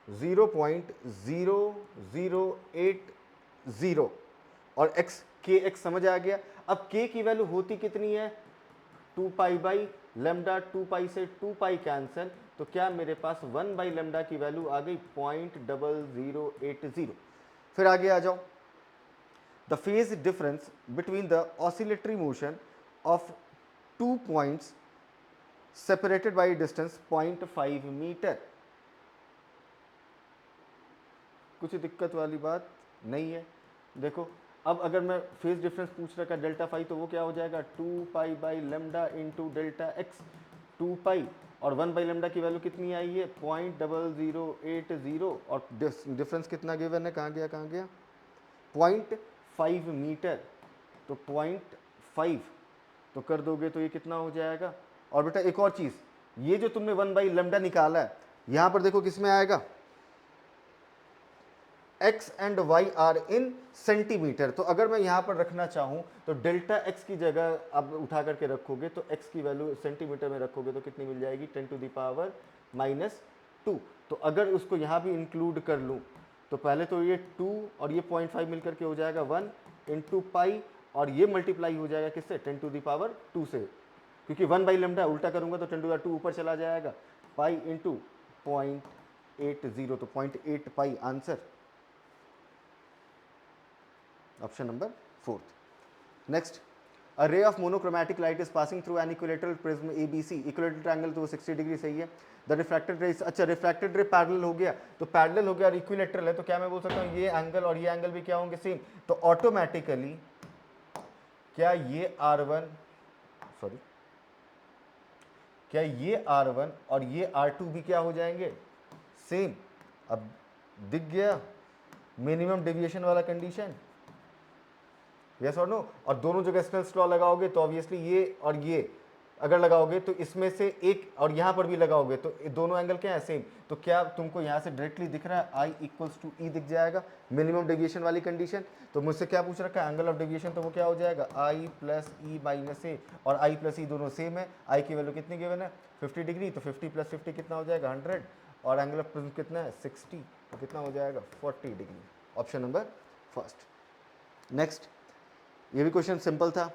0.0080 और x के एक्स समझ आ गया. अब k की वैल्यू होती कितनी है, 2 पाई बाई लेमडा. 2 पाई से 2 पाई कैंसिल, तो क्या मेरे पास 1 बाई लेमडा की वैल्यू आ गई 0.0080. फिर आगे आ जाओ. The phase difference between the oscillatory motion of 2 points separated by distance 0.5 metre. कुछ दिक्कत वाली बात नहीं है. देखो, अब अगर मैं फेज डिफरेंस पूछ रखा डेल्टा फाई, तो वो क्या हो जाएगा 2 pi by lambda into delta x. 2 पाई और 1 बाई लेमडा की वैल्यू कितनी आई है 0.0080, और डिफरेंस कितना गिवन है, कहाँ गया 0.5 मीटर. तो 0.5 तो कर दोगे तो ये कितना हो जाएगा. और बेटा एक और चीज़, ये जो तुमने 1 बाई लेमडा निकाला है, यहाँ पर देखो किस में आएगा, x and y are in centimetre. तो अगर मैं यहाँ पर रखना चाहूँ तो डेल्टा x की जगह अब उठा करके रखोगे तो x की वैल्यू सेंटीमीटर में रखोगे तो कितनी मिल जाएगी 10⁻⁻². तो अगर उसको यहाँ भी इंक्लूड कर लूँ तो पहले तो ये 2 और ये 0.5 मिलकर के हो जाएगा 1 इंटू पाई, और ये मल्टीप्लाई हो जाएगा किससे 10⁻² से, क्योंकि 1 बाई लेमडा उल्टा करूँगा तो 10⁻² ऊपर चला जाएगा, पाई इंटू 0.80, तो 0.8 पाई answer, option number 4th. Next, a ray of monochromatic light is passing through an equilateral prism ABC. equilateral triangle तो 60 डिग्री सही है. The refracted ray, अच्छा रिफ्रैक्टेड रे पैरेलल हो गया, तो पैरेलल हो गया और इक्विलेटरल है, तो क्या मैं बोल सकता हूँ ये एंगल और ये एंगल भी क्या होंगे सेम. तो ऑटोमेटिकली क्या ये R1 सॉरी क्या ये R1 और ये R2 भी क्या हो जाएंगे सेम. अब दिख गया मिनिमम डेविएशन वाला कंडीशन, यस और नो. और दोनों जगह स्नेल्स लॉ लगाओगे तो ऑब्वियसली ये और ये अगर लगाओगे तो इसमें से एक, और यहाँ पर भी लगाओगे तो दोनों एंगल क्या है सेम. तो क्या तुमको यहाँ से डायरेक्टली दिख रहा है I इक्वल्स टू E दिख जाएगा, मिनिमम डेविएशन वाली कंडीशन. तो मुझसे क्या पूछ रखा है एंगल ऑफ डेविएशन, तो वो क्या हो जाएगा I प्लस E माइनस ए, और I प्लस E दोनों सेम है. I की वैल्यू कितनी गिवन है 50 डिग्री, तो 50 प्लस 50 कितना हो जाएगा 100, और एंगल ऑफ प्रिज्म कितना है 60, तो कितना हो जाएगा 40 degree. Option number first. Next, ये भी क्वेश्चन सिंपल था.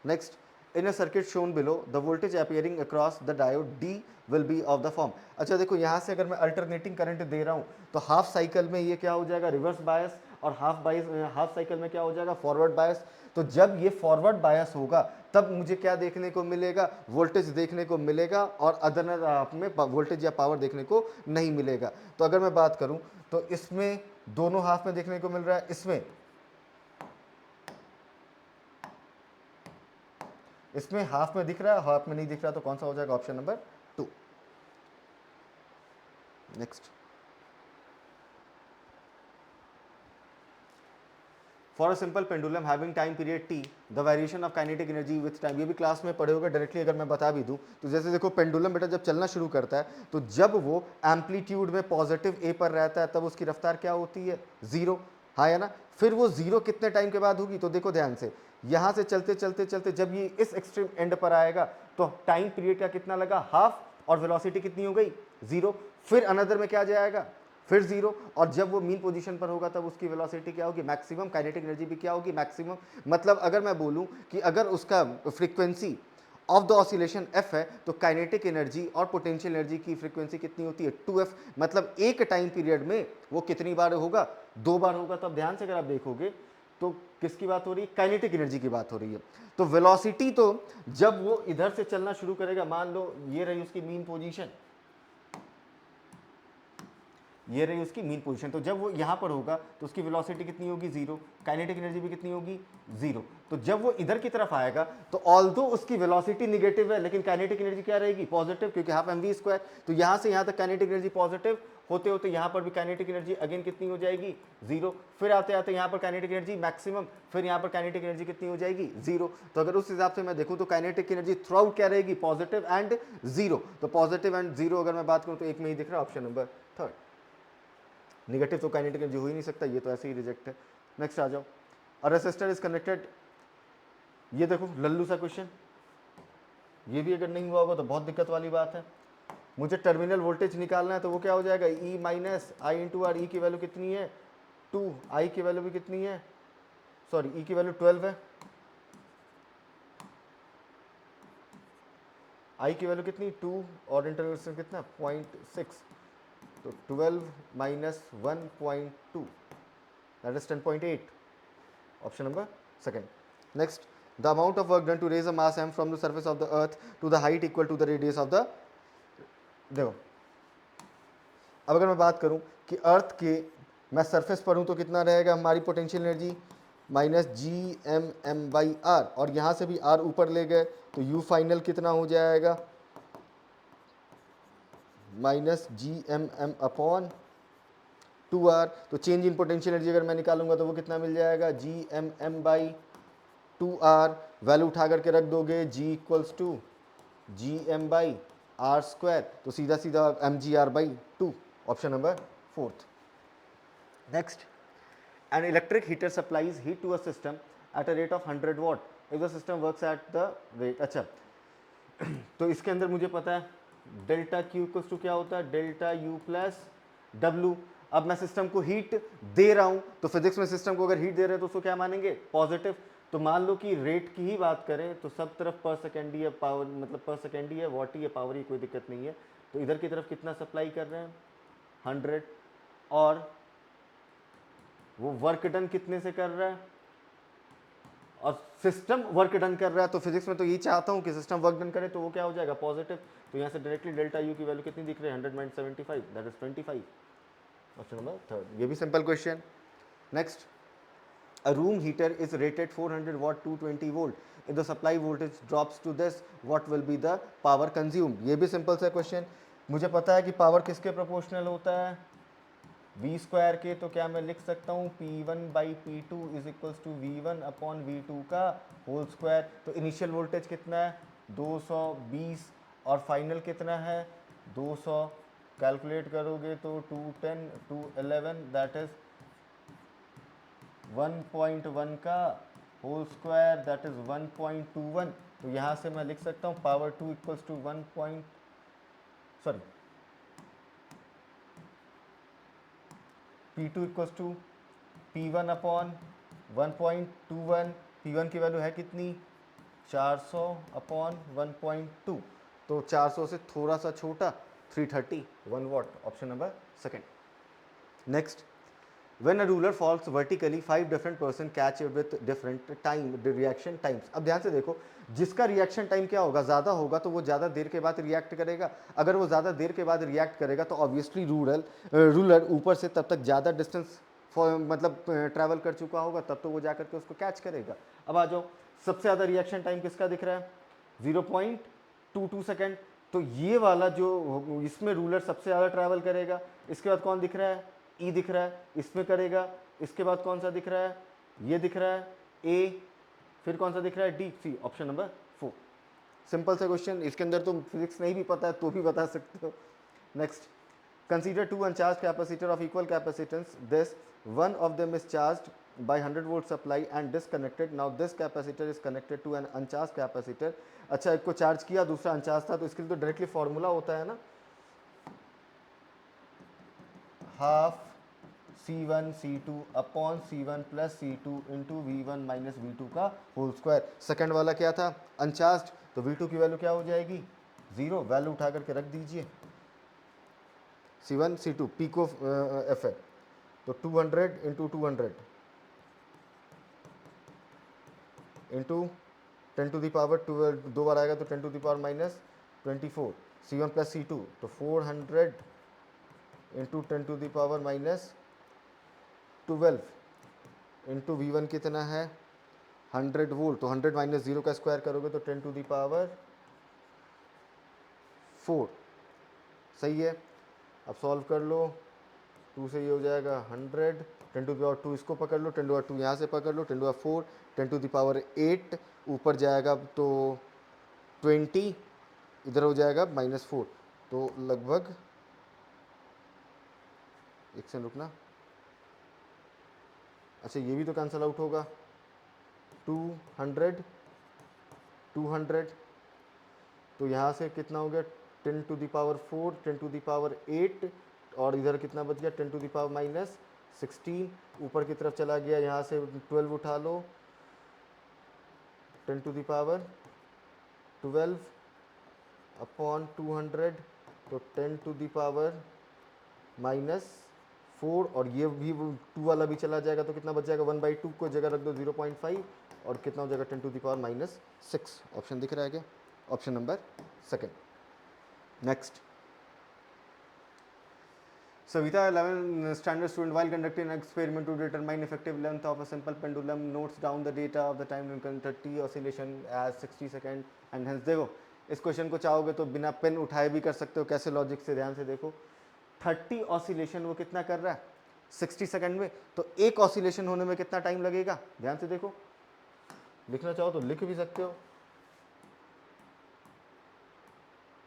Next, in a circuit shown below the voltage appearing across the diode D will be of the form. अच्छा देखो, यहाँ से अगर मैं अल्टरनेटिंग करंट दे रहा हूँ तो हाफ साइकिल में ये क्या हो जाएगा रिवर्स बायस, और हाफ साइकिल में क्या हो जाएगा, फॉरवर्ड बायस। तो जब ये फॉरवर्ड बायस होगा तब मुझे क्या देखने को मिलेगा, वोल्टेज देखने को मिलेगा, और अदर हाफ में वोल्टेज या पावर देखने को नहीं मिलेगा। तो अगर मैं बात करूं तो इसमें दोनों हाफ में देखने को मिल रहा है, इसमें हाफ में दिख रहा है, हाफ में नहीं दिख रहा, तो कौन सा हो जाएगा, option number 2। Next, for a simple pendulum having time period T the variation of kinetic energy with time. ये भी क्लास में पढ़े होगा, डायरेक्टली अगर मैं बता भी दूं तो जैसे देखो पेंडुलम बेटा जब चलना शुरू करता है तो जब वो एम्पलीट्यूड में पॉजिटिव ए पर रहता है तब उसकी रफ्तार क्या होती है, जीरो, हाँ है ना। फिर वो जीरो कितने टाइम के बाद होगी, तो देखो ध्यान से, यहां से चलते चलते चलते जब ये इस एक्सट्रीम एंड पर आएगा तो टाइम पीरियड का कितना लगा, हाफ, और वेलोसिटी कितनी हो गई, जीरो। फिर अनदर में क्या जाएगा, फिर जीरो, और जब वो मीन पोजीशन पर होगा तब उसकी वेलोसिटी क्या होगी, मैक्सिमम। काइनेटिक एनर्जी भी क्या होगी, मैक्सिमम। मतलब अगर मैं बोलूं कि अगर उसका frequency of the oscillation F है तो काइनेटिक एनर्जी और पोटेंशियल एनर्जी की फ्रीक्वेंसी कितनी होती है, 2f। मतलब एक टाइम पीरियड में वो कितनी बार होगा, 2 बार होगा। तब ध्यान से अगर आप देखोगे तो किसकी बात हो रही है, काइनेटिक एनर्जी की बात हो रही है। तो वेलोसिटी तो जब वो इधर से चलना शुरू करेगा, मान लो ये रही उसकी मीन पोजीशन, ये रही उसकी मीन पोजीशन, तो जब वो यहाँ पर होगा तो उसकी वेलोसिटी कितनी होगी, जीरो, काइनेटिक एनर्जी भी कितनी होगी, जीरो। तो जब वो इधर की तरफ आएगा तो ऑल्दो उसकी वेलोसिटी निगेटिव है लेकिन काइनेटिक एनर्जी क्या रहेगी, पॉजिटिव, क्योंकि हाफ एम वी स्क्वायर। तो यहाँ से यहाँ तक काइनेटिक एनर्जी पॉजिटिव होते होते यहाँ पर भी काइनेटिक एनर्जी अगेन कितनी हो जाएगी, जीरो। फिर आते आते यहाँ पर काइनेटिक एनर्जी मैक्सिमम, फिर यहाँ पर काइनेटिक एनर्जी कितनी हो जाएगी, जीरो। तो अगर उस हिसाब से मैं देखूँ तो काइनेटिक एनर्जी थ्रू आउट क्या रहेगी, पॉजिटिव एंड जीरो। तो पॉजिटिव एंड जीरो अगर मैं बात करूँ तो एक में ही दिख रहा है, ऑप्शन नंबर 3। निगेटिव तो काइनेटिक एनर्जी हो ही नहीं सकता, ये तो ऐसे ही रिजेक्ट है। नेक्स्ट आ जाओ, अ रेसिस्टर इज कनेक्टेड, ये देखो लल्लू सा क्वेश्चन, ये भी अगर नहीं हुआ होगा तो बहुत दिक्कत वाली बात है। मुझे टर्मिनल वोल्टेज निकालना है तो वो क्या हो जाएगा, E minus I into are. ई की वैल्यू कितनी है 2, आई की वैल्यू भी कितनी है, सॉरी ई की वैल्यू 12 है, आई की वैल्यू कितनी 2 और इंटरवल कितना 0.6, तो 12 minus 1.2 that is 10.8, option number 2nd। Next, the amount of work done to raise a mass m from the surface of the earth to the height equal to the radius of the, देखो अब अगर मैं बात करूं कि अर्थ के मैं surface पर हूं तो कितना रहेगा हमारी potential energy, minus G M M by R, और यहां से भी आर ऊपर ले गए तो यू फाइनल कितना हो जाएगा, minus G M M upon 2r। तो चेंज इन पोटेंशियल एनर्जी अगर मैं निकालूंगा तो वो कितना मिल जाएगा, G M M by 2r। Value उठा करके रख दोगे, g equals to G M by R square, तो सीधा सीधा M G R by 2, option number 4th। Next, an electric heater supplies heat to a system at a rate of 100 watt if the system works at the rate, अच्छा तो इसके अंदर मुझे पता है डेल्टा क्यू इक्वल्स टू क्या होता है, डेल्टा यू प्लस डब्लू। अब मैं सिस्टम को हीट दे रहा हूं तो फिजिक्स में सिस्टम को अगर हीट दे रहे हैं तो उसको क्या मानेंगे, पॉजिटिव। तो मान लो कि रेट की ही बात करें तो सब तरफ पर सेकेंड ही है, पावर मतलब पर सेकेंड ही है, वॉट ही है, पावर ही, कोई दिक्कत नहीं है। तो इधर की तरफ कितना सप्लाई कर रहे हैं 100, और वो वर्क डन कितने से कर रहा है, और सिस्टम वर्क डन कर रहा है। तो फिजिक्स में तो यही चाहता हूं कि सिस्टम वर्क डन करे, तो वो क्या हो जाएगा, पॉजिटिव। तो यहाँ से डायरेक्टली डेल्टा यू की वैल्यू कितनी दिख रही है, 100 minus 75 that is 25, option number 3। ये भी simple question. Next, a room heater is rated 400 watt 220 volt if the supply voltage drops to this what will be the power consumed। ये भी simple सा क्वेश्चन। मुझे पता है कि पावर किसके प्रोपोर्शनल होता है, वी स्क्वायर के। तो क्या मैं लिख सकता हूँ P1 by P two is equals to V1 upon V2 का होल स्क्वायर। तो इनिशियल वोल्टेज कितना है 220 और फाइनल कितना है 200, कैलकुलेट करोगे तो 210 211 दैट इज 1.1 का होल स्क्वायर दैट इज 1.21। तो यहाँ से मैं लिख सकता हूँ power 2 equals to 1 point, sorry P2 equals to P1 upon 1.21। P1 की वैल्यू है कितनी 400 अपॉन 1.2, तो 400 से थोड़ा सा छोटा 330 1 watt, option number 2nd। Next, When a ruler falls vertically, 5 different person catch it with different time reaction times. अब ध्यान से देखो, जिसका रिएक्शन टाइम क्या होगा, ज़्यादा होगा तो वो ज़्यादा देर के बाद रिएक्ट करेगा. अगर वो ज़्यादा देर के बाद रिएक्ट करेगा तो ऑब्वियसली रूलर ऊपर से तब तक ज़्यादा डिस्टेंस मतलब ट्रैवल कर चुका होगा, तब तो वो जा करके उसको कैच करेगा. अब आ जाओ, सबसे ज़्यादा रिएक्शन टाइम किसका दिख रहा है? 0.22 सेकेंड. तो ये वाला जो इसमें रूलर सबसे ज़्यादा ट्रैवल करेगा. इसके बाद कौन दिख रहा है? ई दिख रहा है, इसमें करेगा. इसके बाद कौन सा दिख रहा है? ये दिख रहा है, ए. फिर कौन सा दिख रहा है? D. C. Option number 4. Simple सा क्वेश्चन, इसके अंदर तुम फिजिक्स नहीं भी पता है तो भी बता सकते हो. Next, consider two uncharged capacitor of equal capacitance. This one of them is charged by 100 volt supply and disconnected. Now this capacitor is connected to an uncharged capacitor. अच्छा, एक को चार्ज किया, दूसरा अनचार्ज था, तो इसके लिए तो डायरेक्टली फॉर्मूला होता है ना, half C1 C2 upon C1 plus C2 into V1 minus V2 का होल स्क्वायर. सेकेंड वाला क्या था? अनचार्ज. तो V2 की वैल्यू क्या हो जाएगी? 0. वैल्यू उठा करके रख दीजिए. C1 C2 peak of F है, तो 200 into 200 into 10 to the power 12, 2 बार आएगा तो 10 to the power minus 24. C1 plus C2 तो 400 into 10 to the power minus 12 into V1 कितना है? 100 वोल्ट. तो 100 माइनस 0 का स्क्वायर करोगे तो 10 टू द पावर 4. सही है. अब सॉल्व कर लो. 2 से ये हो जाएगा 100, 10 टू द पावर 2 इसको पकड़ लो, 10 टू पावर 2 यहाँ से पकड़ लो, 10 to power 4, 10 to the power 8 ऊपर जाएगा तो 20, इधर हो जाएगा -4. तो लगभग, एक सेकंड रुकना. अच्छा, ये भी तो कैंसिल आउट होगा. 200 200, तो यहाँ से कितना हो गया? 10 to the power 4, 10 to the power 8, और इधर कितना बच गया? 10 टू द पावर माइनस 16. ऊपर की तरफ चला गया, यहाँ से 12 उठा लो, 10 टू द पावर 12 अपॉन 200, तो 10 टू द पावर -4. और ये भी 2 वाला भी चला जाएगा, तो कितना बच जाएगा? 1/2 को जगह रख दो 0.5, और कितना हो जाएगा? 10 टू द पावर -6. ऑप्शन दिख रहा है क्या? Option number second. Next, Savita, 11th standard student, while conducting an experiment to determine effective length of a simple pendulum, notes down the data of the time increment T oscillation as 60 second and hence. देखो, इस question को चाहोगे तो बिना pen उठाए भी कर सकते हो. कैसे लॉजिक से? ध्यान से देखो, 30 ऑसिलेशन वो कितना कर रहा है? 60 सेकेंड में. तो एक ऑसिलेशन होने में कितना टाइम लगेगा? ध्यान से देखो, लिखना चाहो तो लिख भी सकते हो.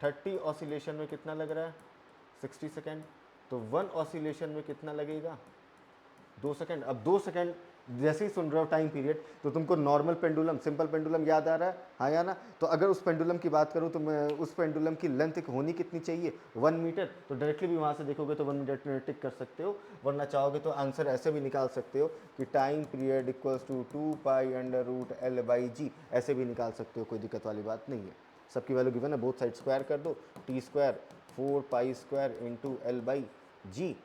30 ऑसिलेशन में कितना लग रहा है? 60 सेकेंड. तो 1 ऑसिलेशन में कितना लगेगा? 2 सेकेंड. अब 2 सेकेंड जैसे ही सुन रहे हो टाइम पीरियड, तो तुमको नॉर्मल पेंडुलम, सिंपल पेंडुलम याद आ रहा है, हाँ या ना? तो अगर उस पेंडुलम की बात करूँ तो मैं उस पेंडुलम की लेंथ होनी कितनी चाहिए? 1 मीटर. तो डायरेक्टली भी वहाँ से देखोगे तो 1 मीटर टिक कर सकते हो. वरना चाहोगे तो आंसर ऐसे भी निकाल सकते हो कि time period equals to 2π√L/g. ऐसे भी निकाल सकते हो, कोई दिक्कत वाली बात नहीं है. सबकी वैल्यू गिवन है, बोथ साइड स्क्वायर कर दो. T² 4π² into L/g.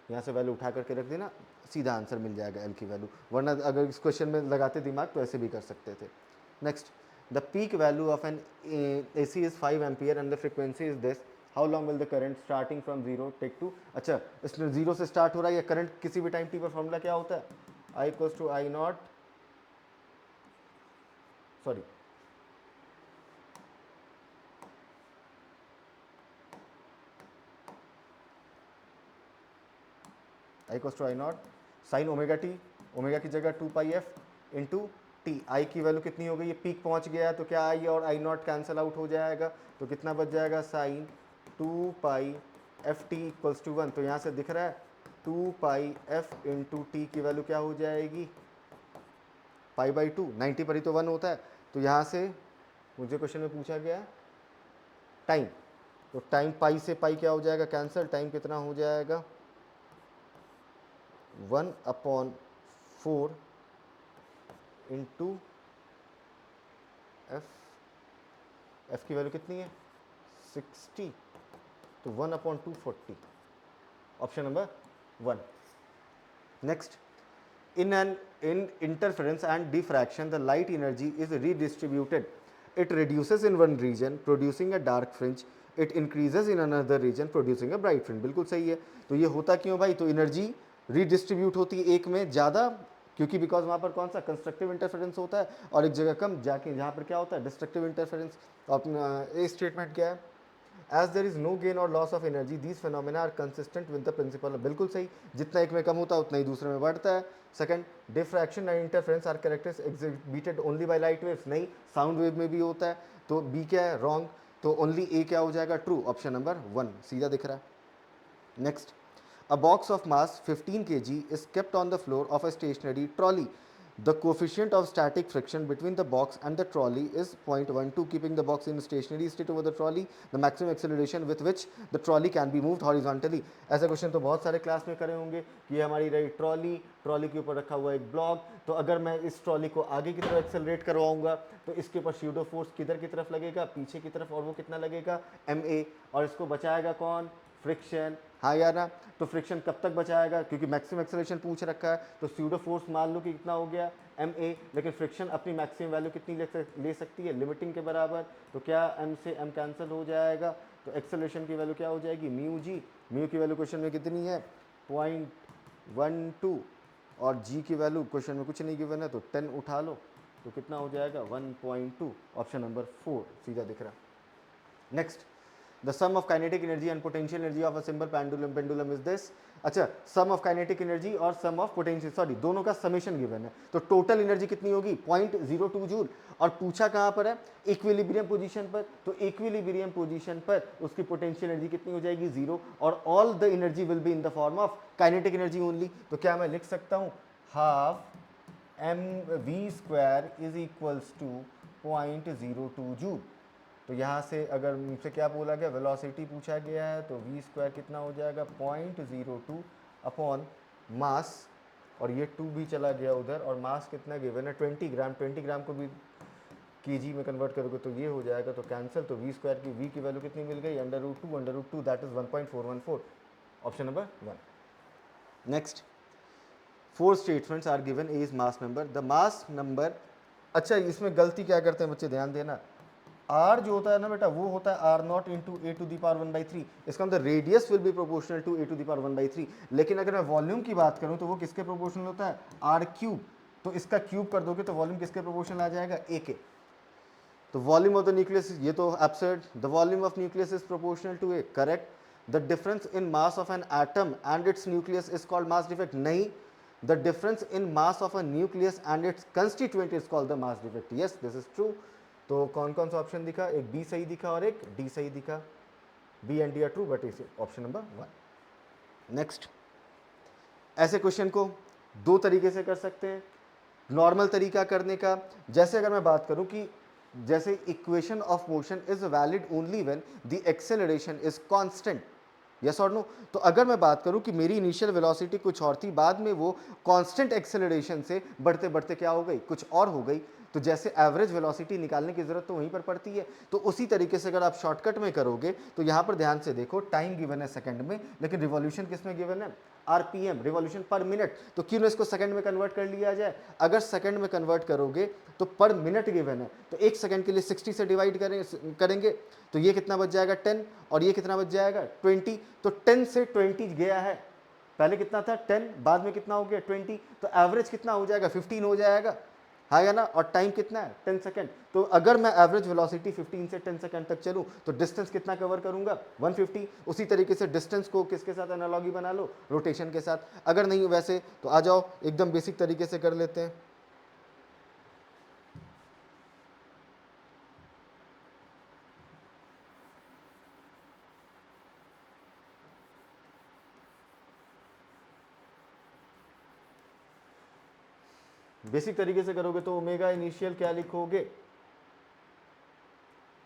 यहाँ से वैल्यू उठा करके रख देना, सीधा आंसर मिल जाएगा एल की वैल्यू. वरना अगर इस क्वेश्चन में लगाते दिमाग तो ऐसे भी कर सकते थे. Next, the peak value of an AC is 5 ampere and the frequency is this. How long will the current starting from 0 take to. अच्छा, इसमें 0 से स्टार्ट हो रहा है, या करंट किसी भी टाइम टी पर फॉर्मूला क्या होता है? I equals to I not, sorry, I equals to I not sine omega T. Omega की जगह 2πf इंटू टी. आई की वैल्यू कितनी हो गई? ये पीक पहुंच गया, तो क्या आई और आई नॉट कैंसिल आउट हो जाएगा. तो कितना बच जाएगा? Sine 2πft equals to 1. तो यहाँ से दिख रहा है 2πf इंटू टी की वैल्यू क्या हो जाएगी? π/2. 90 पर ही तो 1 होता है. तो यहाँ से मुझे क्वेश्चन में पूछा गया टाइम, तो टाइम पाई से पाई क्या हो जाएगा? कैंसिल. टाइम कितना हो जाएगा? 1/4 इंटू एफ की वैल्यू कितनी है? 60. तो 1/240. Option number 1. Next, in interference and diffraction the light energy is redistributed. It reduces in one region producing a dark fringe, it increases in another region producing a bright fringe. बिल्कुल सही है. तो ये होता क्यों भाई? तो एनर्जी रीडिस्ट्रीब्यूट होती है एक में ज़्यादा, क्योंकि बिकॉज वहाँ पर कौन सा कंस्ट्रक्टिव इंटरफेरेंस होता है, और एक जगह कम जाके जहाँ पर क्या होता है डिस्ट्रक्टिव इंटरफेरेंस. अपना ए स्टेटमेंट क्या है? As there is no gain और loss of energy these phenomena are consistent with the principle. बिल्कुल सही, जितना एक में कम होता है उतना ही दूसरे में बढ़ता है. Second, diffraction and interference are characters exhibited only by light waves. नहीं, साउंड वेव में भी होता है. तो बी क्या है? रॉन्ग. तो ओनली ए क्या हो जाएगा? ट्रू. ऑप्शन नंबर 1 सीधा दिख रहा है. Next, a box of mass 15 kg is kept on the floor of a stationary trolley. The coefficient of static friction between the box and the trolley is 0.12, keeping the box in stationary state over the trolley. The maximum acceleration with which the trolley can be moved horizontally. ऐसा question तो बहुत सारे class में करे होंगे कि ये हमारी रही ट्रॉली, ट्रॉली के ऊपर रखा हुआ एक ब्लॉक. तो अगर मैं इस ट्रॉली को आगे की तरफ एक्सेलरेट करवाऊंगा तो इसके ऊपर स्यूडो फोर्स किधर की तरफ लगेगा? पीछे की तरफ. और वो कितना लगेगा? ma. और इसको बचाएगा कौन? फ्रिक्शन. हाँ या ना? तो फ्रिक्शन कब तक बचाएगा? क्योंकि मैक्सिमम एक्सेलरेशन पूछ रखा है. तो स्यूडो फोर्स मान लो कि कितना हो गया? ma. लेकिन फ्रिक्शन अपनी मैक्सिमम वैल्यू कितनी ले सकती है? लिमिटिंग के बराबर. तो क्या m से m कैंसिल हो जाएगा? तो एक्सेलरेशन की वैल्यू क्या हो जाएगी? Mu G. म्यू की वैल्यू क्वेश्चन में कितनी है? 0.12. और g की वैल्यू क्वेश्चन में कुछ नहीं गिवन है, तो 10 उठा लो. तो कितना हो जाएगा? 1.2. ऑप्शन नंबर 4 सीधा दिख रहा. Next, the sum of kinetic energy and potential energy of a simple pendulum is this. अच्छा, sum of kinetic energy और sum of potential, सॉरी, दोनों का समेशन गिवन है. तो टोटल एनर्जी कितनी होगी? 0.02 जूल. और पूछा कहाँ पर है? इक्विलिब्रियम पोजीशन पर. तो इक्विलिब्रियम पोजीशन पर उसकी पोटेंशियल एनर्जी कितनी हो जाएगी? 0. और all the energy will be in the form of kinetic energy only. तो क्या मैं लिख सकता हूँ? Half mv² is equals to 0.02 joule. तो यहाँ से अगर मुझसे क्या बोला गया? वेलोसिटी पूछा गया है. तो v² कितना हो जाएगा? 0.02 अपॉन मास, और ये 2 भी चला गया उधर, और मास कितना गिवन है? 20 ग्राम. 20 ग्राम को भी केजी में कन्वर्ट करोगे तो ये हो जाएगा. तो कैंसिल. तो v² की v की वैल्यू कितनी मिल गई? √2 that is 1.414. Option number 1. Next, 4 statements are given. A is mass number. The mass number, अच्छा इसमें गलती क्या करते हैं बच्चे, ध्यान देना. r जो होता है ना बेटा, वो होता है r0 into A to the power 1/3. इसका मतलब radius will be proportional to A to the power 1/3. लेकिन अगर मैं वॉल्यूम की बात करूं तो वो किसके प्रोपोर्शनल होता है? r³. तो इसका क्यूब कर दोगे तो वॉल्यूम किसके प्रोपोर्शनल आ जाएगा? a के. तो वॉल्यूम ऑफ द न्यूक्लियस, ये तो absurd. The volume of nucleus is proportional to A. Correct. The difference in mass of an atom and its nucleus is called mass defect. नहीं, the difference in mass of a nucleus and its constituent is called the mass defect. Yes, this is true. तो कौन कौन सा option दिखा? एक B सही दिखा और एक डी सही दिखा. B and D are true, but is option number 1. Next, ऐसे क्वेश्चन को दो तरीके से कर सकते हैं. नॉर्मल तरीका करने का, जैसे अगर मैं बात करूं कि जैसे equation of motion is valid only when the acceleration is constant. Yes और नो. तो अगर मैं बात करूं कि मेरी इनिशियल वेलोसिटी कुछ और थी, बाद में वो कांस्टेंट एक्सेलरेशन से बढ़ते बढ़ते क्या हो गई? कुछ और हो गई. तो जैसे एवरेज वेलोसिटी निकालने की जरूरत तो वहीं पर पड़ती है. तो उसी तरीके से अगर आप शॉर्टकट में करोगे तो यहां पर ध्यान से देखो, टाइम गिवन है सेकंड में, लेकिन रिवॉल्यूशन किसमें गिवन है? आरपीएम, रिवॉल्यूशन पर मिनट. तो क्यों ना इसको सेकंड में कन्वर्ट कर लिया जाए? अगर सेकंड में कन्वर्ट करोगे तो पर मिनट गिवन है, तो एक सेकंड के लिए 60 से डिवाइड करेंगे तो ये कितना बच जाएगा? 10. और ये कितना बच जाएगा? 20. तो 10 से 20 गया है. पहले कितना था? 10. बाद में कितना हो गया? 20. तो एवरेज कितना हो जाएगा? 15 हो जाएगा. हाँ या ना? और टाइम कितना है? 10 सेकंड. तो अगर मैं एवरेज वेलोसिटी 15 से 10 सेकंड तक चलूं तो डिस्टेंस कितना कवर करूंगा? 150. उसी तरीके से डिस्टेंस को किसके साथ एनालॉगी बना लो? रोटेशन के साथ. अगर नहीं वैसे तो आ जाओ एकदम बेसिक तरीके से कर लेते हैं. बेसिक तरीके से करोगे तो ओमेगा इनिशियल क्या लिखोगे?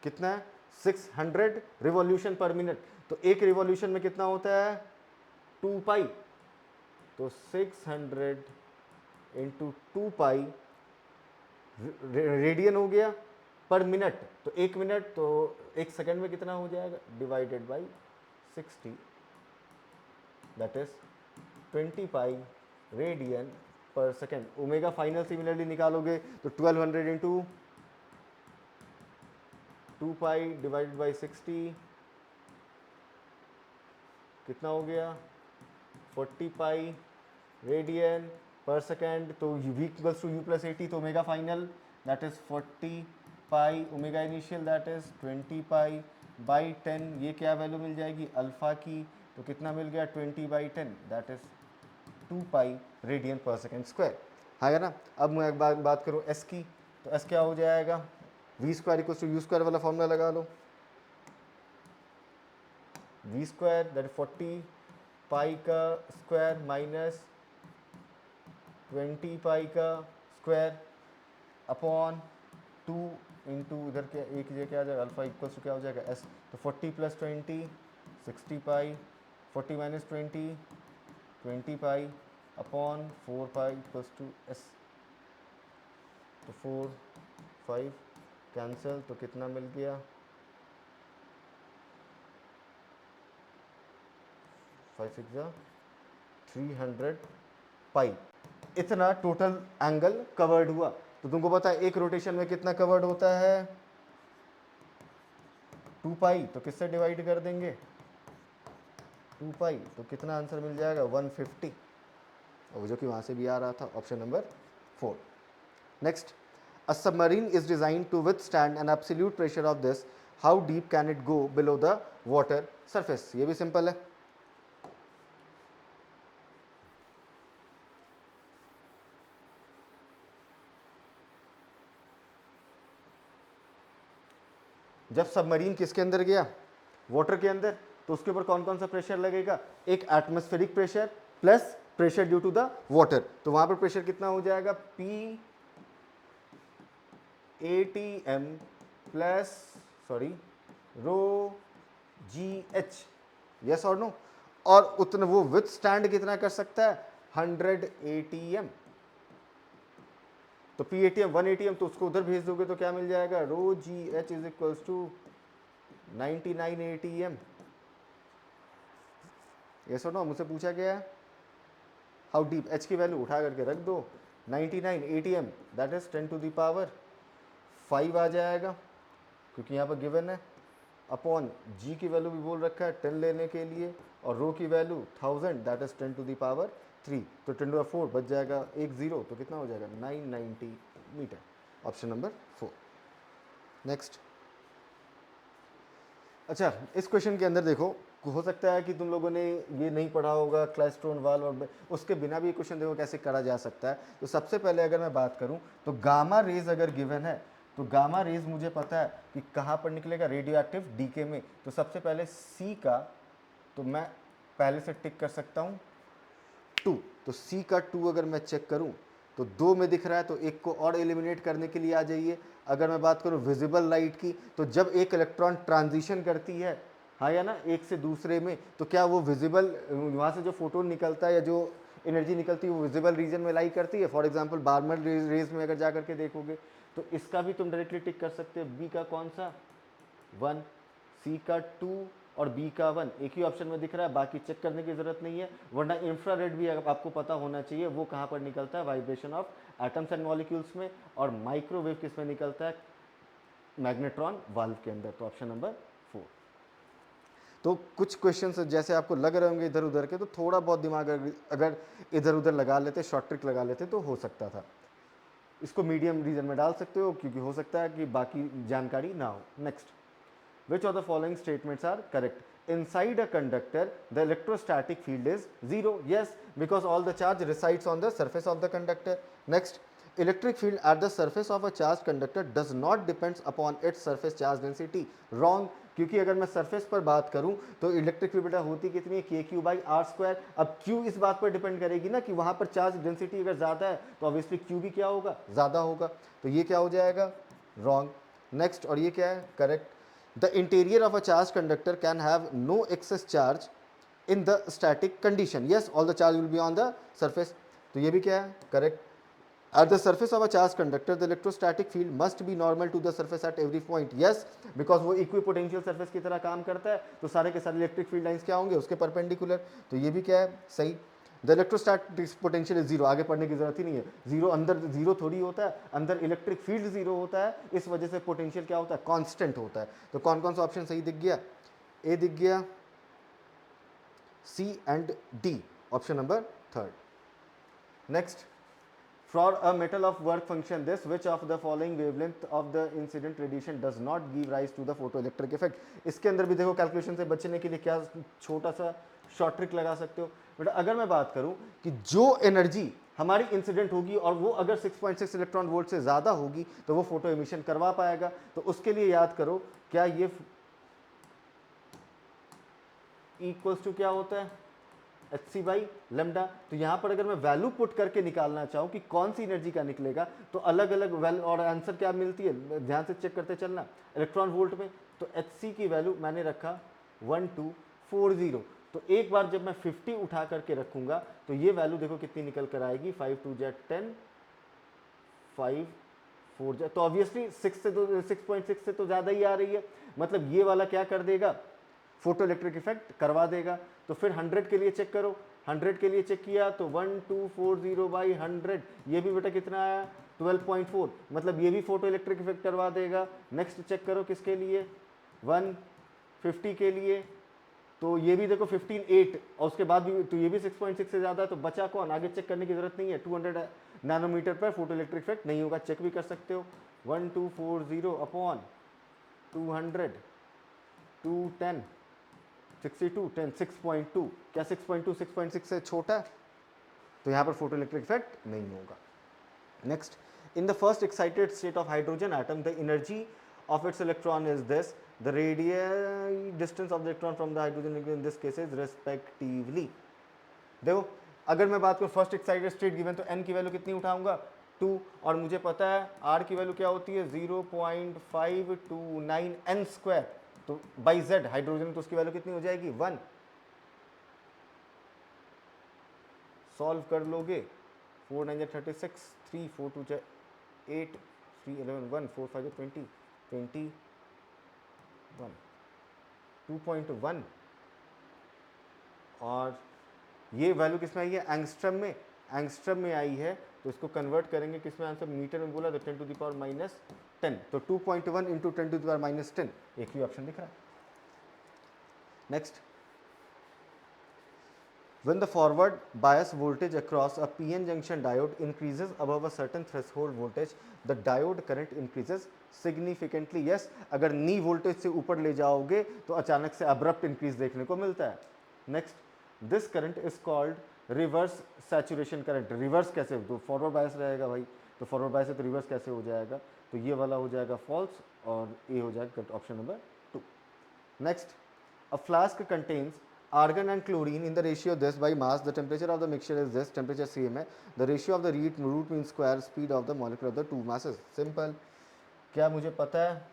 कितना है? 600 रिवॉल्यूशन पर मिनट. तो एक रिवॉल्यूशन में कितना होता है? 2 पाई. तो 600 इंटू 2 पाई रेडियन हो गया पर मिनट. तो एक मिनट, तो एक सेकंड में कितना हो जाएगा? Divided by 60, that is 20 pi radian पर सेकेंड। ओमेगा फाइनल सिमिलरली निकालोगे तो 1200 इंटू 2 पाई डिवाइडेड बाई 60 कितना हो गया 40 पाई रेडियन पर सेकेंड। तो v equals to u plus 80, तो omega final that is 40 pi, omega initial that is 20 pi by 10, ये क्या वैल्यू मिल जाएगी अल्फा की, तो कितना मिल गया 20 by 10 that is 2 pi radian पर सेकेंड स्क्वायर। है ना। अब मैं एक बात करूँ s की, तो s क्या हो जाएगा v square equal to U square वाला फॉर्मूला लगा लो, v square that is 40 pi का स्क्वायर माइनस 20 पाई का स्क्वायर अपॉन 2 इंटू इधर क्या एक ये क्या आ जाएगा अल्फा इक्वल्स टू क्या हो जाएगा s, तो 40 plus 20 60 pi, 40 minus 20 pi upon 4 pi equals to s, तो 4 5 कैंसिल, तो कितना मिल गया 5 6 300 पाई। इतना टोटल एंगल कवर्ड हुआ। तो तुमको पता है एक रोटेशन में कितना कवर्ड होता है 2 पाई, तो किससे डिवाइड कर देंगे 2 पाई, तो कितना आंसर मिल जाएगा 150, और जो कि वहां से भी आ रहा था option number 4। Next, a submarine is design to withstand an absolute pressure of this, how deep can it go below the water surface. ये भी सिंपल है। जब सबमरीन किसके अंदर गया वाटर के अंदर, तो उसके ऊपर कौन कौन सा प्रेशर लगेगा, एक atmospheric pressure plus pressure due to the water, तो वहां पर प्रेशर कितना हो जाएगा P ATM plus sorry rho GH, yes और नो। और उतना वो विथ स्टैंड कितना कर सकता है 100 ATM, तो P ATM 1 ATM, तो उसको उधर भेज दोगे तो क्या मिल जाएगा rho GH is equals to 99 ATM, yes और नो। मुझसे पूछा गया है हाउ डीप, H की वैल्यू उठा करके रख दो 99 ATM that is 10 to the power 5 आ जाएगा, क्योंकि यहाँ पर गिवन है, अपॉन G की वैल्यू भी बोल रखा है 10 लेने के लिए, और रो की value 1000 that is 10 to the power 3, तो 10 टू द 4 बच जाएगा एक जीरो, तो कितना हो जाएगा 990 मीटर, ऑप्शन नंबर 4। नेक्स्ट, अच्छा इस क्वेश्चन के अंदर देखो, हो सकता है कि तुम लोगों ने ये नहीं पढ़ा होगा क्लाइस्ट्रॉन वाल्व, और उसके बिना भी ये क्वेश्चन देखो कैसे करा जा सकता है। तो सबसे पहले अगर मैं बात करूं तो गामा रेज अगर गिवन है, तो गामा रेज मुझे पता है कि कहाँ पर निकलेगा रेडियो एक्टिव डीके में, तो सबसे पहले सी का तो मैं पहले से टिक कर सकता हूँ 2, तो सी का 2 अगर मैं चेक करूँ तो 2 में दिख रहा है, तो एक को और एलिमिनेट करने के लिए आ जाइए। अगर मैं बात करूँ विजिबल लाइट की, तो जब एक इलेक्ट्रॉन ट्रांजिशन करती है, हाँ या ना, एक से दूसरे में, तो क्या वो विजिबल वहाँ से जो फोटोन निकलता है या जो एनर्जी निकलती है वो विजिबल रीजन में लाई करती है। फॉर एग्जांपल बार्मर रेज में अगर जा करके देखोगे, तो इसका भी तुम डायरेक्टली टिक कर सकते हो, बी का कौन सा 1, सी का 2 और बी का 1, एक ही ऑप्शन में दिख रहा है, बाकी चेक करने की जरूरत नहीं है। वरना इंफ्रारेड भी आपको पता होना चाहिए, वो कहाँ पर निकलता है vibration of atoms and molecules में, और माइक्रोवेव किस में निकलता है मैग्नेट्रॉन वाल्व के अंदर, तो ऑप्शन नंबर 4। तो कुछ क्वेश्चंस जैसे आपको लग रहे होंगे इधर उधर के, तो थोड़ा बहुत दिमाग अगर इधर उधर लगा लेते, शॉर्ट ट्रिक लगा लेते तो हो सकता था। इसको मीडियम रीजन में डाल सकते हो, क्योंकि हो सकता है कि बाकी जानकारी ना हो। Next, which of the following statements are correct? Inside a conductor the electrostatic field is 0, yes, because all the charge resides on the surface of the conductor. Next, electric field at the surface of a charged conductor does not depends upon its surface charge density. Wrong, क्योंकि अगर मैं surface पर बात करूं तो electric field बेटा होती कितनी है के क्यू बाई आर स्क्वायर। अब क्यू इस बात पर डिपेंड करेगी ना कि वहां पर चार्ज डेंसिटी अगर ज़्यादा है तो ऑब्वियसली क्यू भी क्या होगा ज़्यादा होगा, तो ये क्या हो जाएगा रॉन्ग। नेक्स्ट, और ये क्या है correct, the interior of a charged conductor can have no excess charge in the static condition, yes, all the charge will be on the surface, तो ये भी क्या है correct। at the surface of a charged conductor the electrostatic field must be normal to the surface at every point, yes, because वो equipotential surface की तरह काम करता है, तो सारे के सारे इलेक्ट्रिक फील्ड लाइंस क्या होंगे उसके परपेंडिकुलर, तो ये भी क्या है सही। The electrostatic potential is zero, आगे पढ़ने की जरूरत ही नहीं है, जीरो अंदर जीरो थोड़ी होता है, अंदर इलेक्ट्रिक फील्ड जीरो होता है, इस वजह से पोटेंशियल क्या होता है, कांस्टेंट होता है। तो कौन कौन सा ऑप्शन सही दिख गया, ए दिख गया, C and D, option number third. Next, for a metal of work function this, which of the following wavelength of the incident radiation does not give rise to the photoelectric effect। इसके अंदर भी देखो calculation से बचने के लिए क्या छोटा सा शॉर्ट ट्रिक लगा सकते हो बेटा। अगर मैं बात करूं कि जो एनर्जी हमारी इंसिडेंट होगी और वो अगर 6.6 इलेक्ट्रॉन वोल्ट से ज़्यादा होगी तो वो फोटो एमिशन करवा पाएगा। तो उसके लिए याद करो क्या ये इक्वल्स टू क्या होता है, एच सी बाई लेमडा। तो यहाँ पर अगर मैं वैल्यू पुट करके निकालना चाहूँ कि कौन सी एनर्जी का निकलेगा तो अलग अलग वैल्यू और आंसर क्या मिलती है, ध्यान से चेक करते चलना इलेक्ट्रॉन वोल्ट में। तो एच सी की वैल्यू मैंने रखा 1240। तो एक बार जब मैं 50 उठा करके रखूँगा तो ये वैल्यू देखो कितनी निकल कर आएगी, 5 2 ज 10, 5 4 ज, तो ऑब्वियसली 6.6 से तो ज़्यादा ही आ रही है, मतलब ये वाला क्या कर देगा, फोटो इलेक्ट्रिक इफेक्ट करवा देगा। तो फिर 100 के लिए चेक करो, 100 के लिए चेक किया तो 1240 बाई 100, ये भी बेटा कितना आया 12.4, मतलब ये भी फोटो इलेक्ट्रिक इफेक्ट करवा देगा। नेक्स्ट चेक करो किसके लिए, 150 के लिए, तो ये भी देखो 15.8 और उसके बाद भी तो ये भी 6.6 से ज़्यादा है। तो बचा कौन, आगे चेक करने की जरूरत नहीं है, 200 नैनोमीटर पर फोटो इलेक्ट्रिक इफेक्ट नहीं होगा, चेक भी कर सकते हो। 1240 अपॉन 200 210 62 10 6.2, क्या 6.2 6.6 से छोटा है, तो यहाँ पर फोटो इलेक्ट्रिक इफेक्ट नहीं होगा। Next, in the first excited state of hydrogen atom the energy of its electron is this, the radii distance of the electron from the hydrogen in this case is respectively। देखो अगर मैं बात करूँ first excited state given तो n की value कितनी उठाऊंगा 2, और मुझे पता है r की वैल्यू क्या होती है 0.529 n स्क्वायर, तो बाई z हाइड्रोजन तो उसकी वैल्यू कितनी हो जाएगी 1। सॉल्व कर लोगे 4 9 36, 3 4 2 8, 3 11 1 4 5 20 21 2.1, और ये वैल्यू किस में आई है, एंगस्ट्रम में, एंगस्ट्रम में आई है। तो इसको कन्वर्ट करेंगे किस में, आंसर मीटर में बोला तो 10 टू द पावर -10, तो 2.1 इंटू 10 टू द पावर -10, एक ही ऑप्शन दिख रहा है। Next, when the forward bias voltage across a PN junction diode increases above a certain threshold voltage, the diode current increases significantly। yes, अगर नी voltage से ऊपर ले जाओगे तो अचानक से अब्रप्ट इंक्रीज देखने को मिलता है। Next, this current is called reverse saturation current. Reverse कैसे, तो फॉरवर्ड बायस रहेगा भाई, तो फॉरवर्ड बायस है तो रिवर्स कैसे हो जाएगा, तो ये वाला हो जाएगा फॉल्स और ए हो जाएगा option number 2। Next, a flask contains argon and chlorine in the ratio this by mass, the temperature of the mixture is this, temperature same है, the ratio of the root mean square speed of the molecule of the two masses। simple, क्या मुझे पता है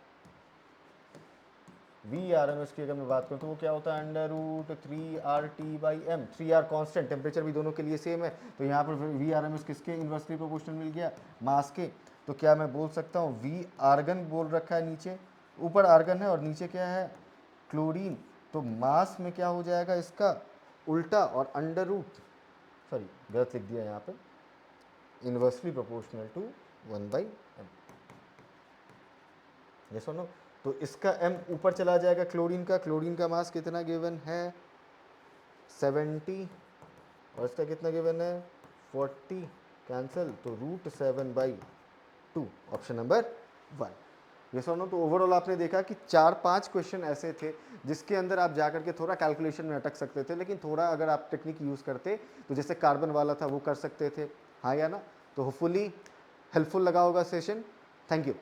VRMS की अगर मैं बात करूँ तो वो क्या होता है √3RT/m, 3R कांस्टेंट, टेम्परेचर भी दोनों के लिए सेम है, तो यहाँ पर VRMS किसके इन्वर्सली प्रोपोर्शनल मिल गया, मास के। तो क्या मैं बोल सकता हूँ V आर्गन बोल रखा है नीचे, ऊपर आर्गन है और नीचे क्या है क्लोरीन, तो मास में क्या हो जाएगा इसका उल्टा और सॉरी गलत लिख दिया यहाँ पे, इन्वर्सली प्रोपोर्शनल टू 1/m। ये सुनो, तो इसका m ऊपर चला जाएगा क्लोरीन का मास कितना गिवन है 70 और इसका कितना गिवन है 40, कैंसिल, तो √7/2, ऑप्शन नंबर 1। ये सुनो, तो ओवरऑल आपने देखा कि 4-5 क्वेश्चन ऐसे थे जिसके अंदर आप जाकर के थोड़ा कैलकुलेशन में अटक सकते थे, लेकिन थोड़ा अगर आप टेक्निक यूज़ करते तो जैसे कार्बन वाला था वो कर सकते थे, हाँ या ना। तो होपफुली हेल्पफुल लगा होगा सेशन। Thank you.